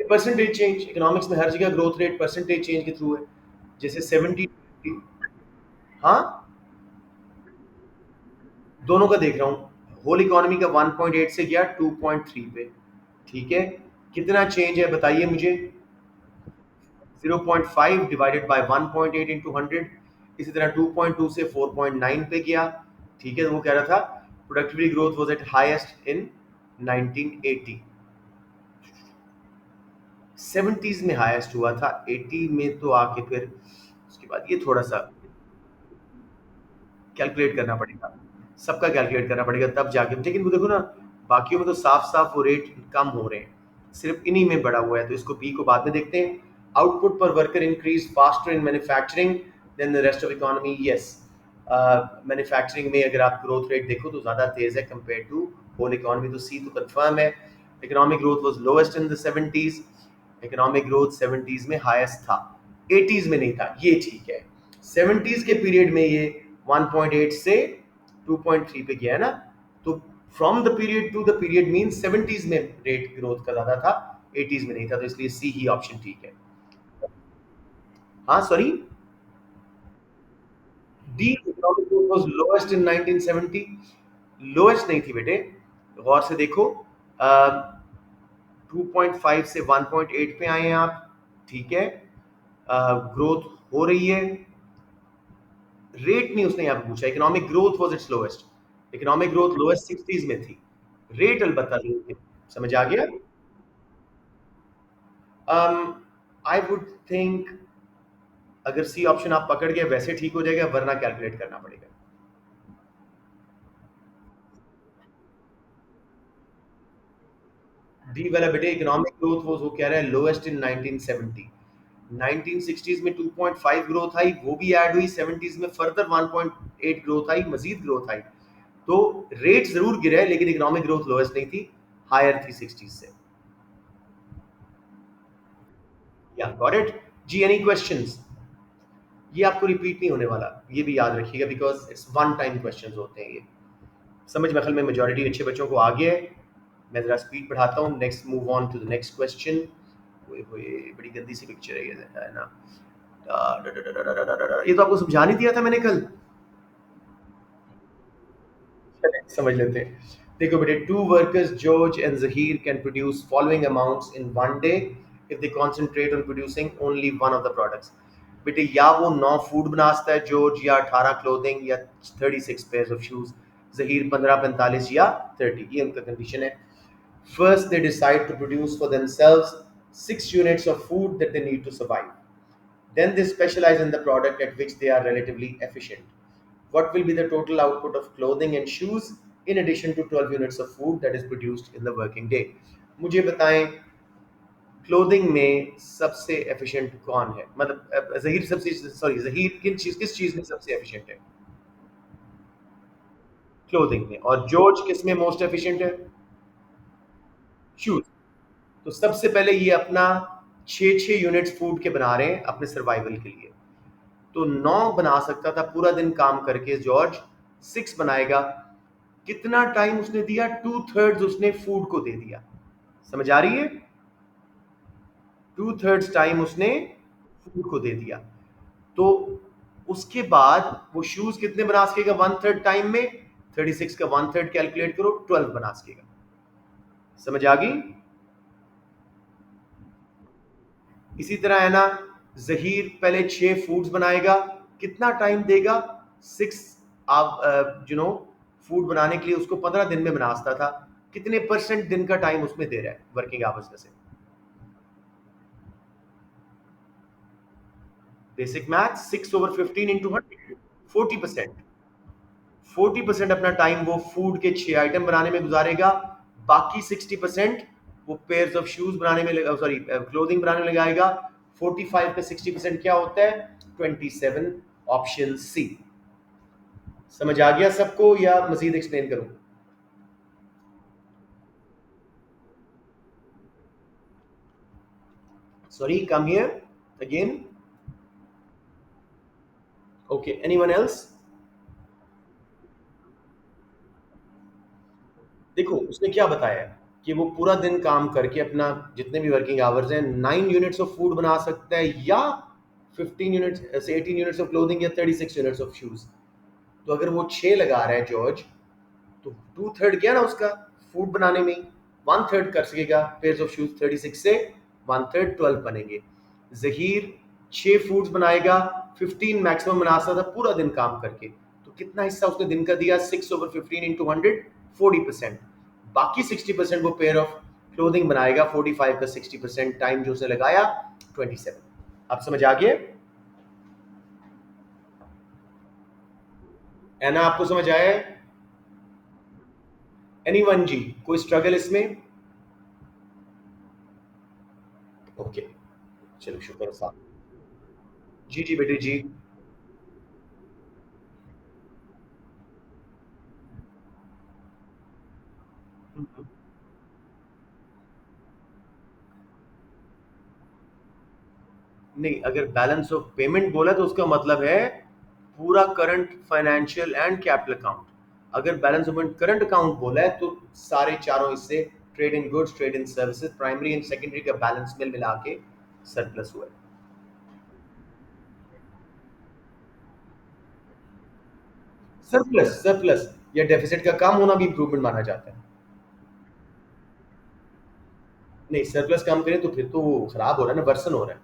[SPEAKER 1] परसेंटेज चेंज, इकोनॉमिक्स में हर जगह ग्रोथ रेट परसेंटेज चेंज के थ्रू है। जैसे 70। हाँ, दोनों का देख रहा हूँ। होल इकोनॉमी का 1.8 से गया 2.3 पे। ठीक है, कितना चेंज है बताइए मुझे। 0.5 डिवाइडेड बाय 1.8 इंटू 100। इसी तरह 2.2 से 4.9 पे गया। ठीक है, तो वो कह रहा था productivity growth was at highest in 1980। 70s में हाईएस्ट हुआ था, 80 में तो आके फिर उसके बाद ये थोड़ा सा कैलकुलेट करना पड़ेगा। सबका कैलकुलेट करना पड़ेगा तब जाके। लेकिन वो देखो ना, बाकियों में तो साफ साफ वो रेट कम हो रहे हैं, सिर्फ इन्हीं में बढ़ा हुआ है। तो इसको बी को बाद में देखते हैं। Output per worker increase faster in manufacturing than the rest of economy. Yes, manufacturing में अगर आप ग्रोथ रेट देखो तो ज़्यादा तेज़ है कंपेयर टू होल इकोनॉमी, तो सी तो कंफर्म है। Economic growth was lowest in the 70s। Economic growth 70s में हाईएस्ट था, 80s में नहीं था, ये ठीक है। 70s के पीरियड में ये 1.8 से 2.3 पे गया है ना। तो from the period to the period mean 70s में रेट ग्रोथ का ज्यादा था, 80s में नहीं था, तो इसलिए सी ही ऑप्शन ठीक है। हाँ sorry, D economic growth was lowest in 1970। Lowest नहीं थी बेटे, गौर से देखो। 2.5 से 1.8 पे आए हैं आप। ठीक है, ग्रोथ हो रही है। रेट नहीं उसने यहाँ पे पूछा, economic growth was it's lowest. Economic growth lowest 60s में थी, रेट अलबत्ता नहीं थे। समझ आ गया? आई वुड थिंक अगर सी ऑप्शन आप पकड़ गए वैसे ठीक हो जाएगा, वरना कैलकुलेट करना पड़ेगा। डी वाला बेटे इकोनॉमिक ग्रोथ वो कह रहा है लोएस्ट इन 1970। 1960s में 2.5 ग्रोथ आई, वो भी ऐड हुई 70s में, फर्दर 1.8 ग्रोथ आई, मजीद ग्रोथ आई। तो रेट जरूर गिरा है लेकिन इकोनॉमिक ग्रोथ लोएस्ट नहीं थी, हायर थी 60s से। या गॉट इट? जी, एनी क्वेश्चंस? ये आपको रिपीट नहीं होने वाला, ये भी याद रखिएगा, because it's one time questions होते हैं ये। समझ में, असल में मेजोरिटी अच्छे बच्चों को आ गया है। मैं जरा स्पीड बढ़ाता हूँ। Next, move on to the next question. बड़ी गंदी सी पिक्चर है ये, है ना। ये तो आपको समझा नहीं दिया था मैंने कल। चलें, समझ लेते हैं। देखो बेटे, two workers George and Zaheer can produce following amounts in one day if they concentrate on producing only one of the products. बेटे या वो 9 फूड बना सकता है जॉर्ज, या 18 क्लोथिंग, या 36 पेयर्स ऑफ शूज। जहीर 15, 45 या 30, ये उनका कंडीशन है। First, they decide to produce for themselves 6 units of food that they need to survive. Then they specialize in the product at which they are relatively efficient. What will be the total output of clothing and shoes in addition to 12 units of food that is produced in the working day? मुझे बताएं, क्लोथिंग में सबसे एफिशिएंट कौन है? मतलब जहीर सबसे, सॉरी, जहीर किस चीज में सबसे एफिशिएंट है? क्लोथिंग में। और जॉर्ज किस में मोस्ट एफिशिएंट है? शूज। तो सबसे पहले ये अपना 6 यूनिट्स फूड के बना रहे हैं अपने सर्वाइवल के लिए। तो 9 बना सकता था पूरा दिन काम करके जॉर्ज, 6 बनाएगा। कितना टाइम उसने दिया? 2/3 उसने फूड को दे दिया। समझ आ रही है? 2/3 टाइम उसने फूड को दे दिया। तो उसके बाद वो शूज कितने बना सकेगा 1/3 टाइम में? 36 का 1/3 कैलकुलेट करो, 12 बना सकेगा। समझ आ गई? इसी तरह है ना, जहीर पहले 6 फूड्स बनाएगा, कितना टाइम देगा? 6, आप फूड बनाने के लिए उसको 15 दिन में बना सकता था, कितने परसेंट दिन का टाइम उसमें दे रहा है वर्किंग आवर्स में से? Basic math, 6/15 into 100, 40%। 40% अपना टाइम वो फूड के 6 आइटम बनाने में गुजारेगा, बाकी 60% वो पेयर्स ऑफ शूज बनाने में, सॉरी, क्लोथिंग बनाने में लगाएगा। 45 पे 60% क्या होता है? 27, ऑप्शन सी। समझ आ गया सबको या मजीद एक्सप्लेन करूं? Sorry, come here again. Okay, anyone else? देखो उसने क्या बताया कि वो पूरा दिन काम करके अपना जितने भी वर्किंग आवर्स हैं 9 यूनिट्स ऑफ फूड बना सकता है, या 15 यूनिट्स से 18 यूनिट्स ऑफ क्लोथिंग, या 36 यूनिट्स ऑफ शूज। तो अगर वो 6 लगा रहा है जॉर्ज, तो 2/3 गया ना उसका फूड बनाने में ही। 1/3 कर सकेगा पेयर्स ऑफ शूज 36 से, 1/3 12 बनेंगे। जहीर 6 फूड्स बनाएगा, 15 मैक्सिमम बना सकता था पूरा दिन काम करके। तो कितना हिस्सा उसने दिन का दिया? 6/15 इंटू 100, 40%। बाकी 60% वो पेयर ऑफ क्लोथिंग बनाएगा। 45 का 60% टाइम जो उसने लगाया, 27। अब समझ आ गया? है ना? आपको समझ आया है? एनीवन जी, कोई स्ट्रगल इसमें? ओके, चलो शुक्र साहब। जी जी बेटे जी। नहीं, अगर बैलेंस ऑफ पेमेंट बोला तो उसका मतलब है पूरा current financial and capital account. अगर बैलेंस ऑफ करंट अकाउंट बोला है तो सारे चारों हिस्से, trade in goods, trade in services, primary and secondary का बैलेंस मिल मिला के सरप्लस हुआ है। सरप्लस, सरप्लस या डेफिसिट का कम होना भी इंप्रूवमेंट माना जाता है। नहीं, सरप्लस कम करें तो फिर तो वो खराब हो रहा है ना, वर्सन हो रहा है।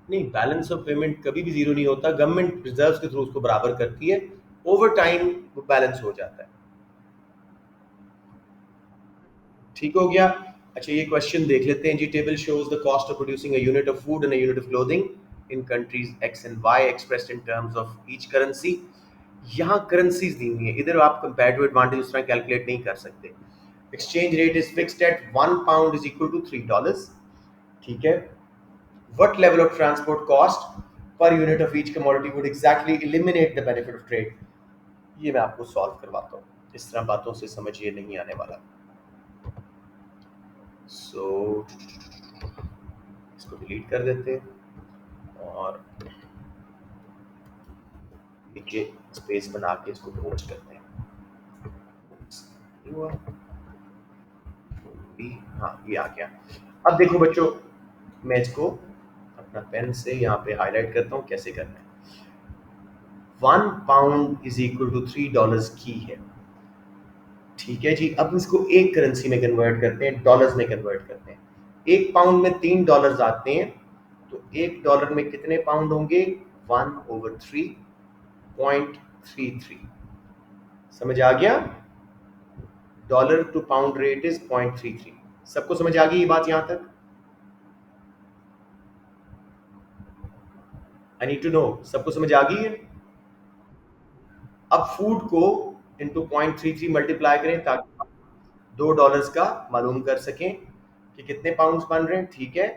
[SPEAKER 1] नहीं, बैलेंस ऑफ पेमेंट कभी भी जीरो नहीं होता, गवर्नमेंट रिजर्व्स के थ्रू उसको बराबर करती है। ओवर टाइम वो बैलेंस हो जाता है। ठीक हो गया? अच्छा, ये क्वेश्चन देख लेते हैं जी। Table shows the cost of producing a unit of food and a unit of clothing in countries X and Y expressed in terms of each currency. यहाँ करेंसीज दी हुई है, इधर आप कंपेरेटिव एडवांटेज उस तरह कैलकुलेट नहीं कर सकते। Exchange rate is fixed at 1 pound is equal to $3। ठीक है। What level of transport cost per unit of each commodity would exactly eliminate the benefit of trade? ये मैं आपको सॉल्व करवाता हूँ, इस तरह बातों से समझ ये नहीं आने वाला। सो इसको डिलीट कर देते हैं और नीचे स्पेस बना के इसको पोस्ट करते हैं। हुआ भी, हाँ ये आ गया। अब देखो बच्चों, मैं इसको अपना पेन से यहाँ पे हाईलाइट करता हूँ कैसे करना है। 1 पाउंड इज इक्वल टू $3 की है। ठीक है जी, अब इसको एक करेंसी में कन्वर्ट करते हैं, डॉलर्स में कन्वर्ट करते हैं। 1 पाउंड में 3 डॉलर्स आते हैं, तो 1 डॉलर में कितने पाउंड होंगे? 1/3.33। समझ आ गया? Dollar to pound rate is 0.33। सबको समझ आ गई ये बात यहां तक? आई नीड टू नो, सबको समझ आ गई है? अब फूड को इंटू 0.33 मल्टीप्लाई करें ताकि $2 का मालूम कर सकें कि कितने पाउंड्स बन रहे हैं। ठीक है,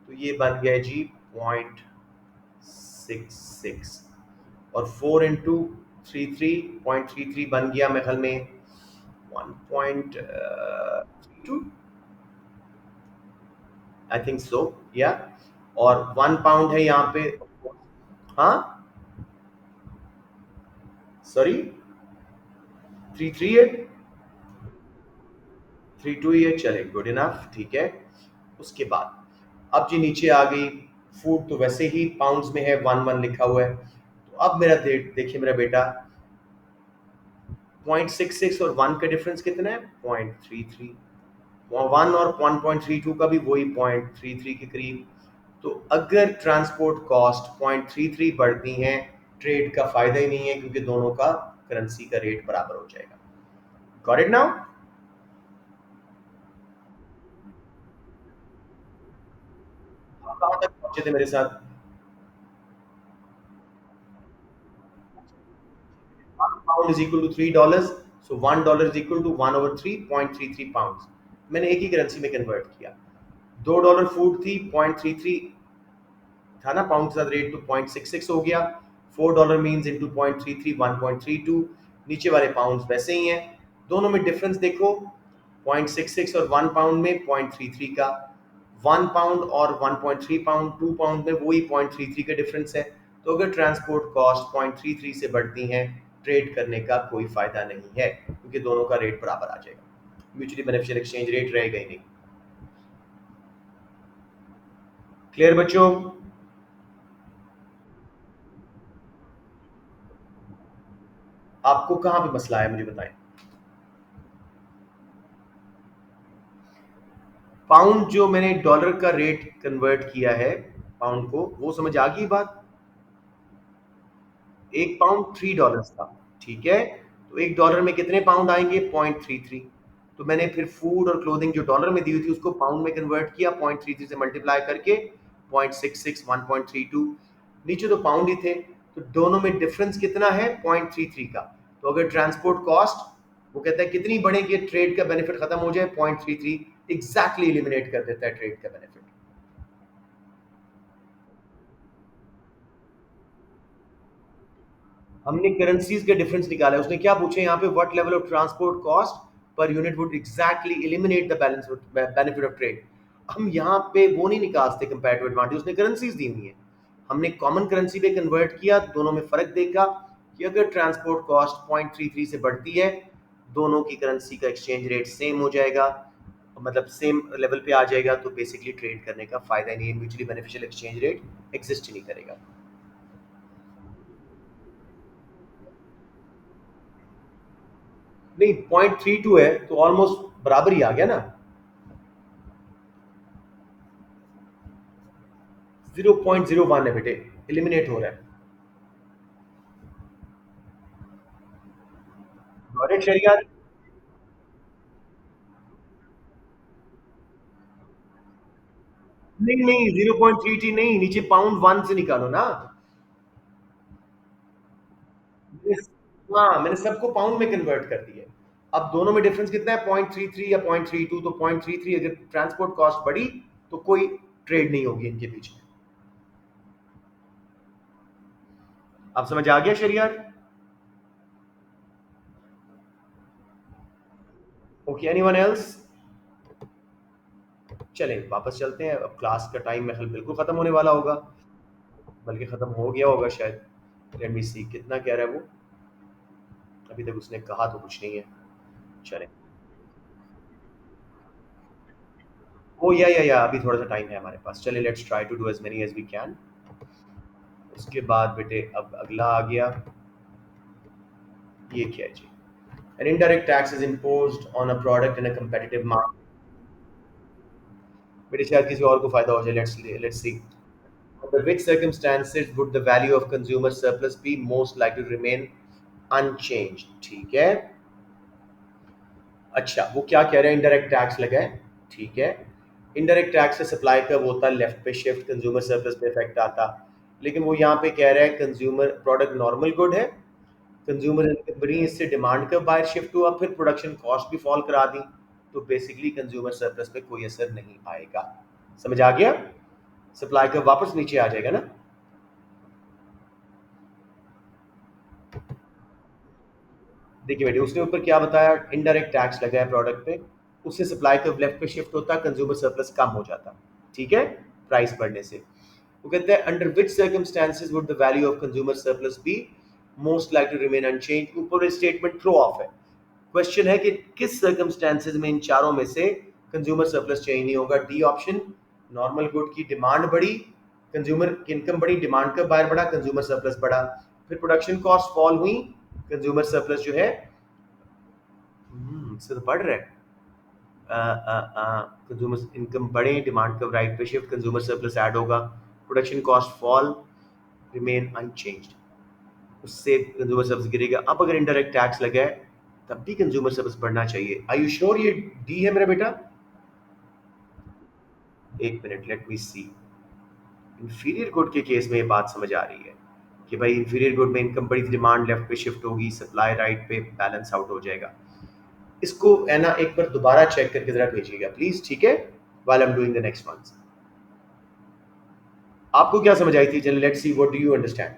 [SPEAKER 1] तो ये बन गया जी 0.66, और 4 इंटू 33 बन गया मेरे ख्याल में 1.2, आई थिंक सो, या। और 1 पाउंड है यहाँ पे। हाँ, सॉरी, 3 3 है, 3 2 ही है, चले गुड इनफ। ठीक है, उसके बाद अब जी नीचे आ गई फूड, तो वैसे ही पाउंड्स में है, 1 1 लिखा हुआ है। तो अब मेरा देखिए मेरा बेटा, 0.66 और 1 का डिफरेंस कितना है? 0.33। 1 और 1.32 का भी वही 0.33 के करीब। तो अगर ट्रांसपोर्ट कॉस्ट 0.33 बढ़ती हैं, ट्रेड का फायदा ही नहीं है, क्योंकि दोनों का करेंसी का रेट बराबर हो जाएगा। Got it now? आप कहां तक पहुंचे थे मेरे साथ? Pound is equal to $3, so $1 is equal to 1/3.33 pound. मैंने एक ही करेंसी में कन्वर्ट किया। $2 फूड थी, 0.33 था ना पाउंड के साथ रेट, तो 0.66 हो गया। $4 मीन्स इंटू 0.33 1.32। नीचे वाले पाउंड वैसे ही हैं, दोनों में डिफरेंस देखो, 0.66 और 1 पाउंड में 0.33 का, 1 पाउंड और 1.3 पाउंड, 2 पाउंड में वही 0.33 का डिफरेंस है। तो अगर ट्रांसपोर्ट कॉस्ट 0.33 से बढ़ती हैं, ट्रेड करने का कोई फायदा नहीं है, क्योंकि दोनों का रेट बराबर आ जाएगा, म्यूचुअली बेनिफिशियल एक्सचेंज रेट रहेगा ही नहीं। क्लियर बच्चों? आपको कहाँ पे मसला है मुझे बताएं। पाउंड जो मैंने डॉलर का रेट कन्वर्ट किया है पाउंड को, वो समझ आ गई बात। एक पाउंड $3 था, ठीक है। तो $1 में कितने पाउंड आएंगे? 0.33। तो मैंने फिर फूड और क्लोथिंग जो डॉलर में दी हुई थी उसको पाउंड में कन्वर्ट किया, 0.33 से मल्टीप्लाई करके 0.66 1.32। नीचे तो पाउंड ही थे, तो दोनों में डिफरेंस कितना है? 0.33 का। तो अगर ट्रांसपोर्ट कॉस्ट, वो कहता है कितनी बढ़ेगी, ट्रेड का बेनिफिट खत्म हो जाए, 0.33 एग्जैक्टली एलिमिनेट कर देता है ट्रेड का बेनिफिट। हमने करेंसीज के डिफरेंस निकाला है। उसने क्या पूछे यहाँ पे? What level of transport cost per unit would exactly eliminate the balance benefit of trade. हम यहाँ पे वो नहीं निकालते कंपैरेटिव एडवांटेज, उसने करेंसीज दी हुई है, हमने कॉमन करेंसी पे कन्वर्ट किया, दोनों में फर्क देखा कि अगर ट्रांसपोर्ट कॉस्ट 0.33 से बढ़ती है, दोनों की करेंसी का एक्सचेंज रेट सेम हो जाएगा, मतलब सेम लेवल पे आ जाएगा, तो बेसिकली ट्रेड करने का फायदा नहीं है, mutually beneficial exchange rate exist ही नहीं करेगा। नहीं, 0.32 है तो ऑलमोस्ट बराबर ही आ गया ना। 0.01 है बेटे, एलिमिनेट हो रहा है। गॉट शरियार? नहीं नहीं, 0.33 नहीं, नीचे पाउंड वन से निकालो ना। हाँ, मैंने सबको पाउंड में कन्वर्ट कर दिया। अब दोनों में डिफरेंस कितना है? 0.33 या 0.32। तो 0.33 अगर ट्रांसपोर्ट कॉस्ट बढ़ी तो कोई ट्रेड नहीं होगी इनके बीच में। अब समझ आ गया शरियार? Okay, anyone else? चलें वापस चलते हैं, अब क्लास का टाइम में बिल्कुल खत्म होने वाला होगा, बल्कि खत्म हो गया होगा शायद। लेट मी सी कितना कह रहा है वो, अभी तक उसने कहा तो कुछ नहीं है। चलें। ओ या अभी थोड़ा सा टाइम है हमारे पास, चलें let's try to do as many as we can. उसके बाद बेटे अब अगला आ गया, ये क्या है जी? An indirect tax is imposed on a product in a competitive market। बेटे शायद किसी और को फायदा हो जाए, let's see. Under which circumstances would the value of consumer surplus be most likely to remain unchanged? ठीक है। अच्छा, वो क्या कह रहे हैं? इनडायरेक्ट टैक्स लगा है, ठीक है। इनडायरेक्ट टैक्स से सप्लाई कब होता? लेफ्ट पे शिफ्ट, कंज्यूमर सरप्लस पे इफेक्ट आता। लेकिन वो यहाँ पे कह रहा है कंज्यूमर प्रोडक्ट नॉर्मल गुड है, कंज्यूमर इनकम बढ़ी, इससे डिमांड कब बाहर शिफ्ट हुआ, फिर प्रोडक्शन कॉस्ट भी फॉल करा दी, तो बेसिकली कंज्यूमर सरप्लस पे कोई असर नहीं आएगा। समझ आ गया? सप्लाई कब वापस नीचे आ जाएगा ना। देखिए बेटे, उसने ऊपर क्या बताया? इनडायरेक्ट टैक्स लगा है प्रोडक्ट पे, उससे सप्लाई कर्व लेफ्ट पे शिफ्ट होता, कंज्यूमर सरप्लस कम हो जाता, ठीक है, प्राइस बढ़ने से। वो कहते हैं under which circumstances would the value of consumer surplus be most like to remain unchanged. ऊपर स्टेटमेंट थ्रो ऑफ है, क्वेश्चन है कि किस सर्कमस्टेंसेस में इन चारों में से कंज्यूमर सरप्लस चेंज नहीं होगा। डी ऑप्शन, नॉर्मल गुड की डिमांड बढ़ी, कंज्यूमर की इनकम बढ़ी, डिमांड का बाहर बढ़ा, कंज्यूमर सरप्लस बढ़ा, फिर प्रोडक्शन कॉस्ट फॉल हुई, कंज्यूमर सरप्लस जो है इससे तो बढ़ रहा है। कंज्यूमर इनकम बढ़े, डिमांड का राइट पे शिफ्ट, कंज्यूमर सरप्लस ऐड होगा, production cost fall, remain unchanged, उससे कंज्यूमर सर्विस गिरेगा। अब अगर इनडायरेक्ट टैक्स लगा है तब भी कंज्यूमर सर्विस बढ़ना चाहिए। आई यू श्योर ये डी है मेरा बेटा? एक मिनट, लेट मी सी। इंफीरियर गुड के केस में ये बात समझ आ रही है कि भाई इंफीरियर गुड में इनकम बढ़ी, डिमांड लेफ्ट पे शिफ्ट होगी, सप्लाई राइट पे बैलेंस आउट हो जाएगा। इसको है ना एक बार दोबारा चेक करके जरा भेजिएगा प्लीज, ठीक है। while I'm doing the next ones. आपको क्या समझ आई थी? चलिए let's see what do you understand.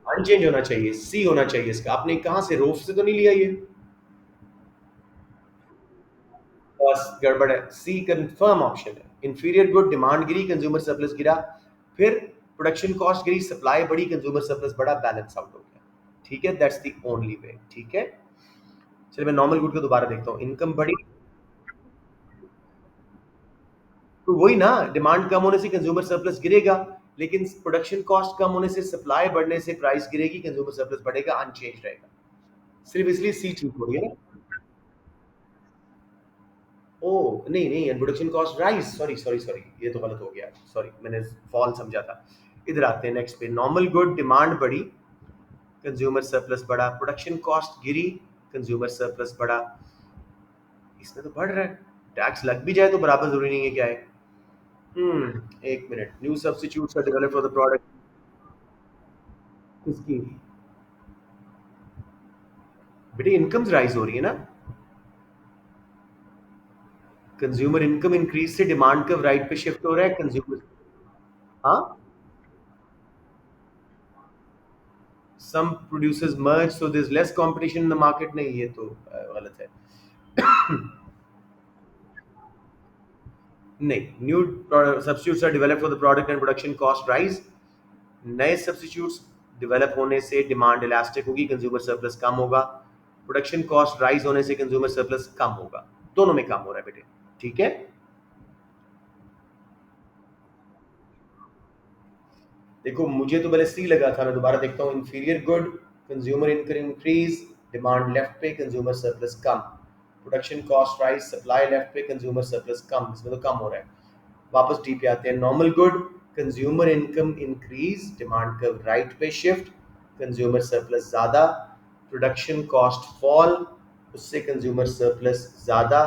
[SPEAKER 1] Unchanged होना चाहिए, सी होना चाहिए इसका. आपने कहाँ से, रोफ से तो नहीं लिया ये? बस गड़बड़ है. सी कंफर्म ऑप्शन है. इंफीरियर गुड, डिमांड गिरी, कंज्यूमर सरप्लस गिरा, फिर प्रोडक्शन कॉस्ट गिरी, सप्लाई बढ़ी, कंज्यूमर सरप्लस बढ़ा, बैलेंस आउट हो गया. ठीक है, दैट्स द ओनली वे. ठीक है, चलिए मैं नॉर्मल गुड को दोबारा देखता हूँ. इनकम बढ़ी, तो वही ना, डिमांड कम होने से कंज्यूमर सरप्लस गिरेगा, लेकिन प्रोडक्शन कॉस्ट कम होने से, सप्लाई बढ़ने से प्राइस गिरेगी, कंज्यूमर सरप्लस बढ़ेगा, अनचेंज रहेगा. सिर्फ इसलिए सी ठीक हो रही है ना. ओ नहीं नहीं, production cost rise, sorry sorry sorry, ये तो गलत हो गया, सॉरी मैंने फॉल समझा था. इधर आते हैं नेक्स्ट पे. नॉर्मल गुड, डिमांड बढ़ी, कंज्यूमर सरप्लस बढ़ा, प्रोडक्शन कॉस्ट गिरी, कंज्यूमर सरप्लस बढ़ा. इसमें तो बढ़ रहा है. टैक्स लग भी जाए तो बराबर जरूरी नहीं है क्या है. एक मिनट. New substitutes are developed for the product. किसकी? बेटी इनकम्स राइज हो रही है ना. कंज्यूमर इनकम इंक्रीज से डिमांड कर्व राइट पे शिफ्ट हो रहा है. कंज्यूमर, हाँ, some producers merge so there's less competition in the market. नहीं, ये तो गलत है. नहीं, new substitutes are developed for the product and production cost rise. नए सब्स्टिट्यूट्स डेवलप होने से डिमांड इलास्टिक होगी, कंज्यूमर सरप्लस कम होगा. प्रोडक्शन कॉस्ट राइज होने से कंज्यूमर सरप्लस कम होगा. दोनों में कम हो रहा है बेटे. ठीक है, देखो मुझे तो पहले सी लगा था, मैं दोबारा देखता हूँ. Inferior good, consumer income increase, demand left पे, कंज्यूमर सरप्लस कम. Production cost rise, supply left पे, कंज्यूमर सरप्लस कम. इसमें तो कम हो रहा है. वापस टी पे आते हैं. Normal good, consumer income increase, demand curve right पे शिफ्ट, कंज्यूमर सरप्लस ज्यादा. प्रोडक्शन कॉस्ट फॉल, उससे कंज्यूमर सरप्लस ज्यादा.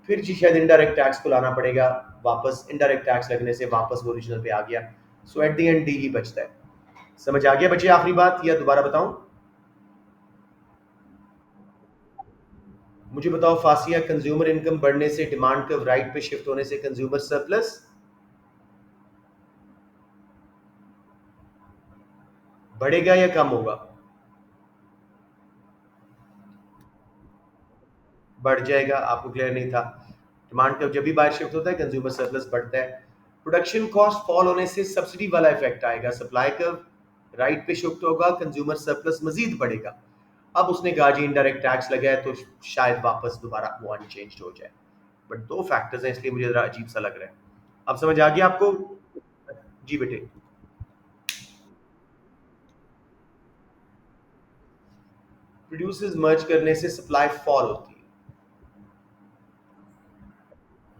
[SPEAKER 1] फिर जी शायद इनडायरेक्ट टैक्स को लाना पड़ेगा वापस. इनडायरेक्ट टैक्स लगने से वापस वो ओरिजिनल पे आ गया. सो एट द एंड डी ही बचता है. समझ आ गया बच्चे आखिरी बात, या दोबारा बताऊं? मुझे बताओ फासिया, कंज्यूमर इनकम बढ़ने से, डिमांड कर्व राइट पे शिफ्ट होने से कंज्यूमर सरप्लस बढ़ेगा या कम होगा? बढ़ जाएगा. आपको क्लियर नहीं था? डिमांड कर्व जब भी बाहर शिफ्ट होता है कंज्यूमर सरप्लस बढ़ता है. प्रोडक्शन कॉस्ट फॉल होने से सब्सिडी वाला इफेक्ट आएगा, सप्लाई कर्व राइट पे शिफ्ट होगा, कंज्यूमर सरप्लस मजीद बढ़ेगा. अब उसने कहा जी इनडायरेक्ट टैक्स लगा है तो शायद वापस दोबारा वो अनचेंज हो जाए. बट दो फैक्टर्स हैं इसलिए मुझे जरा अजीब सा लग रहा है. अब समझ आ गया आपको? जी बेटे. प्रोड्यूसर्स मर्ज करने से सप्लाई फॉल होती है.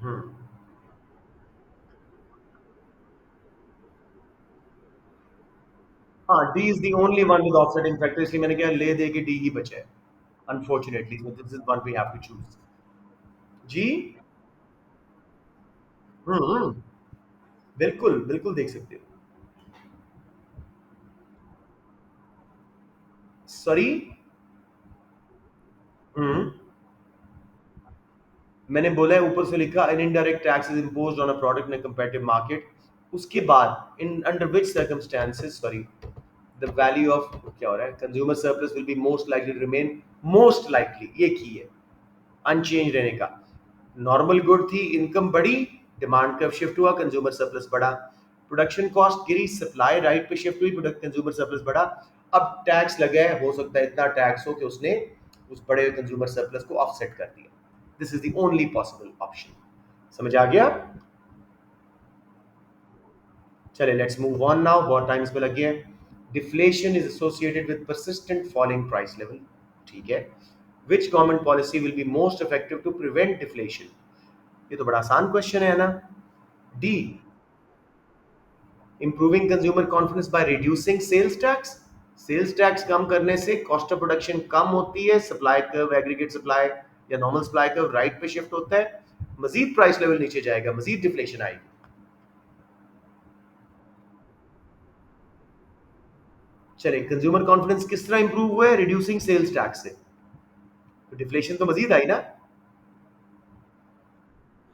[SPEAKER 1] हम्म. हाँ, D is the only one with offsetting factor, इसलिए मैंने कहा ले दे के डी ही बचा है. Unfortunately so this is one we have to choose. जी. हम्म. बिल्कुल बिल्कुल देख सकते हो. सॉरी. हम्म. मैंने बोला है ऊपर से लिखा an indirect tax is imposed on a product in a comparative market. उसके बाद in under which circumstances, sorry, the value of, क्या हो रहा है, consumer surplus will be most likely to remain. Most likely ये की है अनचेंज रहने का. नॉर्मल गुड थी, इनकम बढ़ी, डिमांड कर्व शिफ्ट हुआ, कंज्यूमर सरप्लस बढ़ा. प्रोडक्शन कॉस्ट गिरी, सप्लाई राइट पे शिफ्ट हुई, प्रोडक्ट कंज्यूमर सरप्लस बढ़ा. अब टैक्स लगा है, हो सकता है इतना टैक्स हो कि उसने उस बड़े हुए कंज्यूमर सरप्लस को ऑफसेट कर दिया. This is the only possible option. समझ आ गया? चले लेट्स मूव ऑन नाउ, बहुत टाइम इसमें लग गया है. Deflation is associated with persistent falling price level. ठीक है. Which government policy will be most effective to prevent deflation? ये तो बड़ा आसान क्वेश्चन है ना. D, improving consumer confidence by reducing sales tax. Sales tax कम करने से कॉस्ट ऑफ प्रोडक्शन कम होती है, सप्लाई कर्व, एग्रीगेट सप्लाई या नॉर्मल सप्लाई कर्व राइट पे शिफ्ट होता है, मजीद प्राइस लेवल नीचे जाएगा, मजीद डिफ्लेशन आएगी. चलिए कंज्यूमर कॉन्फिडेंस किस तरह इंप्रूव हुआ है? रिड्यूसिंग सेल्स टैक्स से. तो डिफ्लेशन तो मजीद आई ना।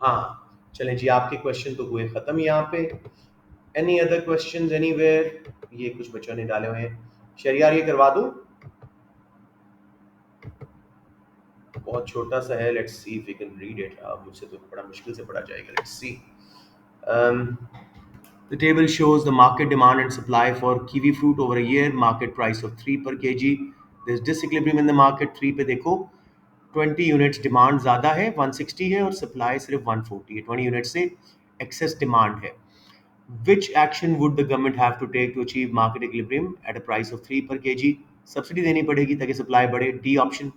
[SPEAKER 1] हाँ, चलें जी, आपके क्वेश्चन तो हुए खत्म यहाँ पे। Any other questions anywhere? ये कुछ बच्चों ने डाले हुए हैं। शरियार, ये करवा दूं? बहुत छोटा सा है, let's see if we can read it. मुझसे तो बड़ा मुश्किल से पढ़ा जाएगा, let's see. um, the table shows the market demand and supply for kiwi fruit over a year, market price of 3 per kg. There's disequilibrium in the market। 3 पे देखो 20 यूनिट्स डिमांड ज़्यादा है, 160 है, और सप्लाई सिर्फ 140 है। 20 यूनिट से एक्सेस डिमांड है। Which action would the government have to take to achieve market equilibrium at a price of 3 per kg? Subsidy देनी पड़ेगी ताकि सप्लाई बढ़े, डी ऑप्शन।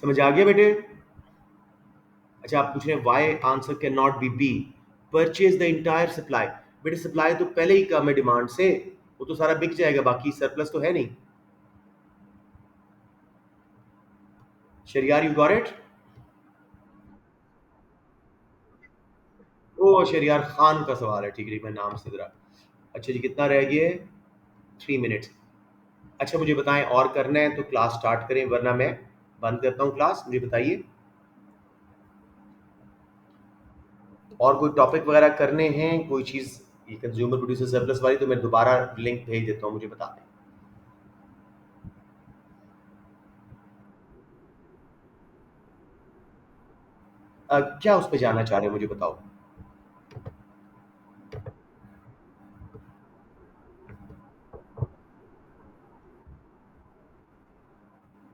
[SPEAKER 1] समझ आ गया बेटे? अच्छा, आप पूछ रहे हैं why answer can not be B, purchase the entire supply. बेटे सप्लाई तो पहले ही कम है डिमांड से, वो तो सारा बिक जाएगा, बाकी सरप्लस तो है नहीं। Shariyar, you got it? ओ, शरियार खान का सवाल है, ठीक है, मैं नाम से जरा। अच्छा जी, कितना रह गया? 3 मिनट्स। अच्छा मुझे बताएं, और करना है तो क्लास स्टार्ट करें, वरना मैं बंद करता हूँ क्लास। मुझे बताइए, और कोई टॉपिक वगैरह करने हैं, कोई चीज़ ये कंज्यूमर प्रोड्यूसर सरप्लस वाली, तो मैं दोबारा लिंक भेज देता हूँ, मुझे बता दें। क्या उस पर जानना चाह रहे हो, मुझे बताओ।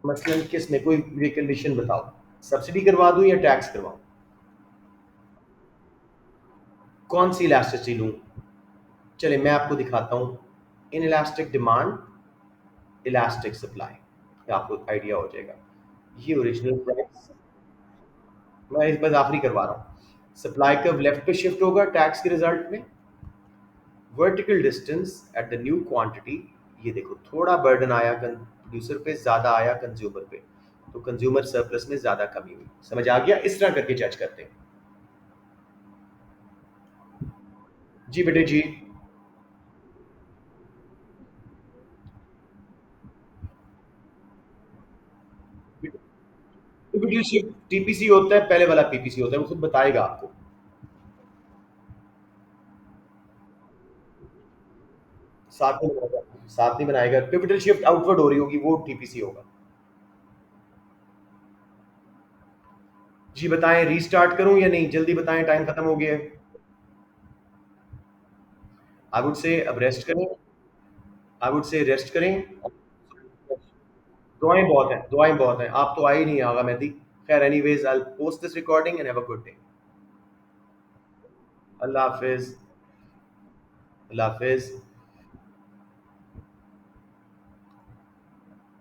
[SPEAKER 1] मसलन किस में, कोई ये कंडीशन बताओ। सब्सिडी करवा दूं या टैक्स करवाऊं? कौन सी इलास्टिसिटी लूं? चले मैं आपको दिखाता हूं। In elastic demand, elastic supply, आपको आइडिया हो जाएगा। ये ओरिजिनल प्राइस, मैं इस बार आखिरी करवा रहा हूँ। सप्लाई कर्व लेफ्ट पे शिफ्ट होगा टैक्स के रिजल्ट में। Vertical distance at the new quantity, ये देखो थोड़ा बर्डन आया प्रोड्यूसर पे, ज्यादा आया कंज्यूमर पे, तो कंज्यूमर सरप्लस में ज्यादा कमी हुई। समझ आ गया? इस तरह करके जज करते हैं। जी बेटे जी। टीपीसी होता है, पहले वाला पीपीसी होता है, वो खुद बताएगा आपको। साथ में बनाएगा, साथ नहीं बनाएगा। पिवटल शिफ्ट आउटवर्ड हो रही होगी, वो टीपीसी होगा। जी बताएं, रीस्टार्ट करूं या नहीं? जल्दी बताएं, टाइम खत्म हो गया है। आई वुड से अब रेस्ट करें। आई वुड से रेस्ट करें। दुआएं बहुत हैं, दुआएं बहुत हैं, आप तो आए ही नहीं आगा मेहदी। खैर, anyways I post this recording and have a good day. Allah Hafiz. Allah Hafiz.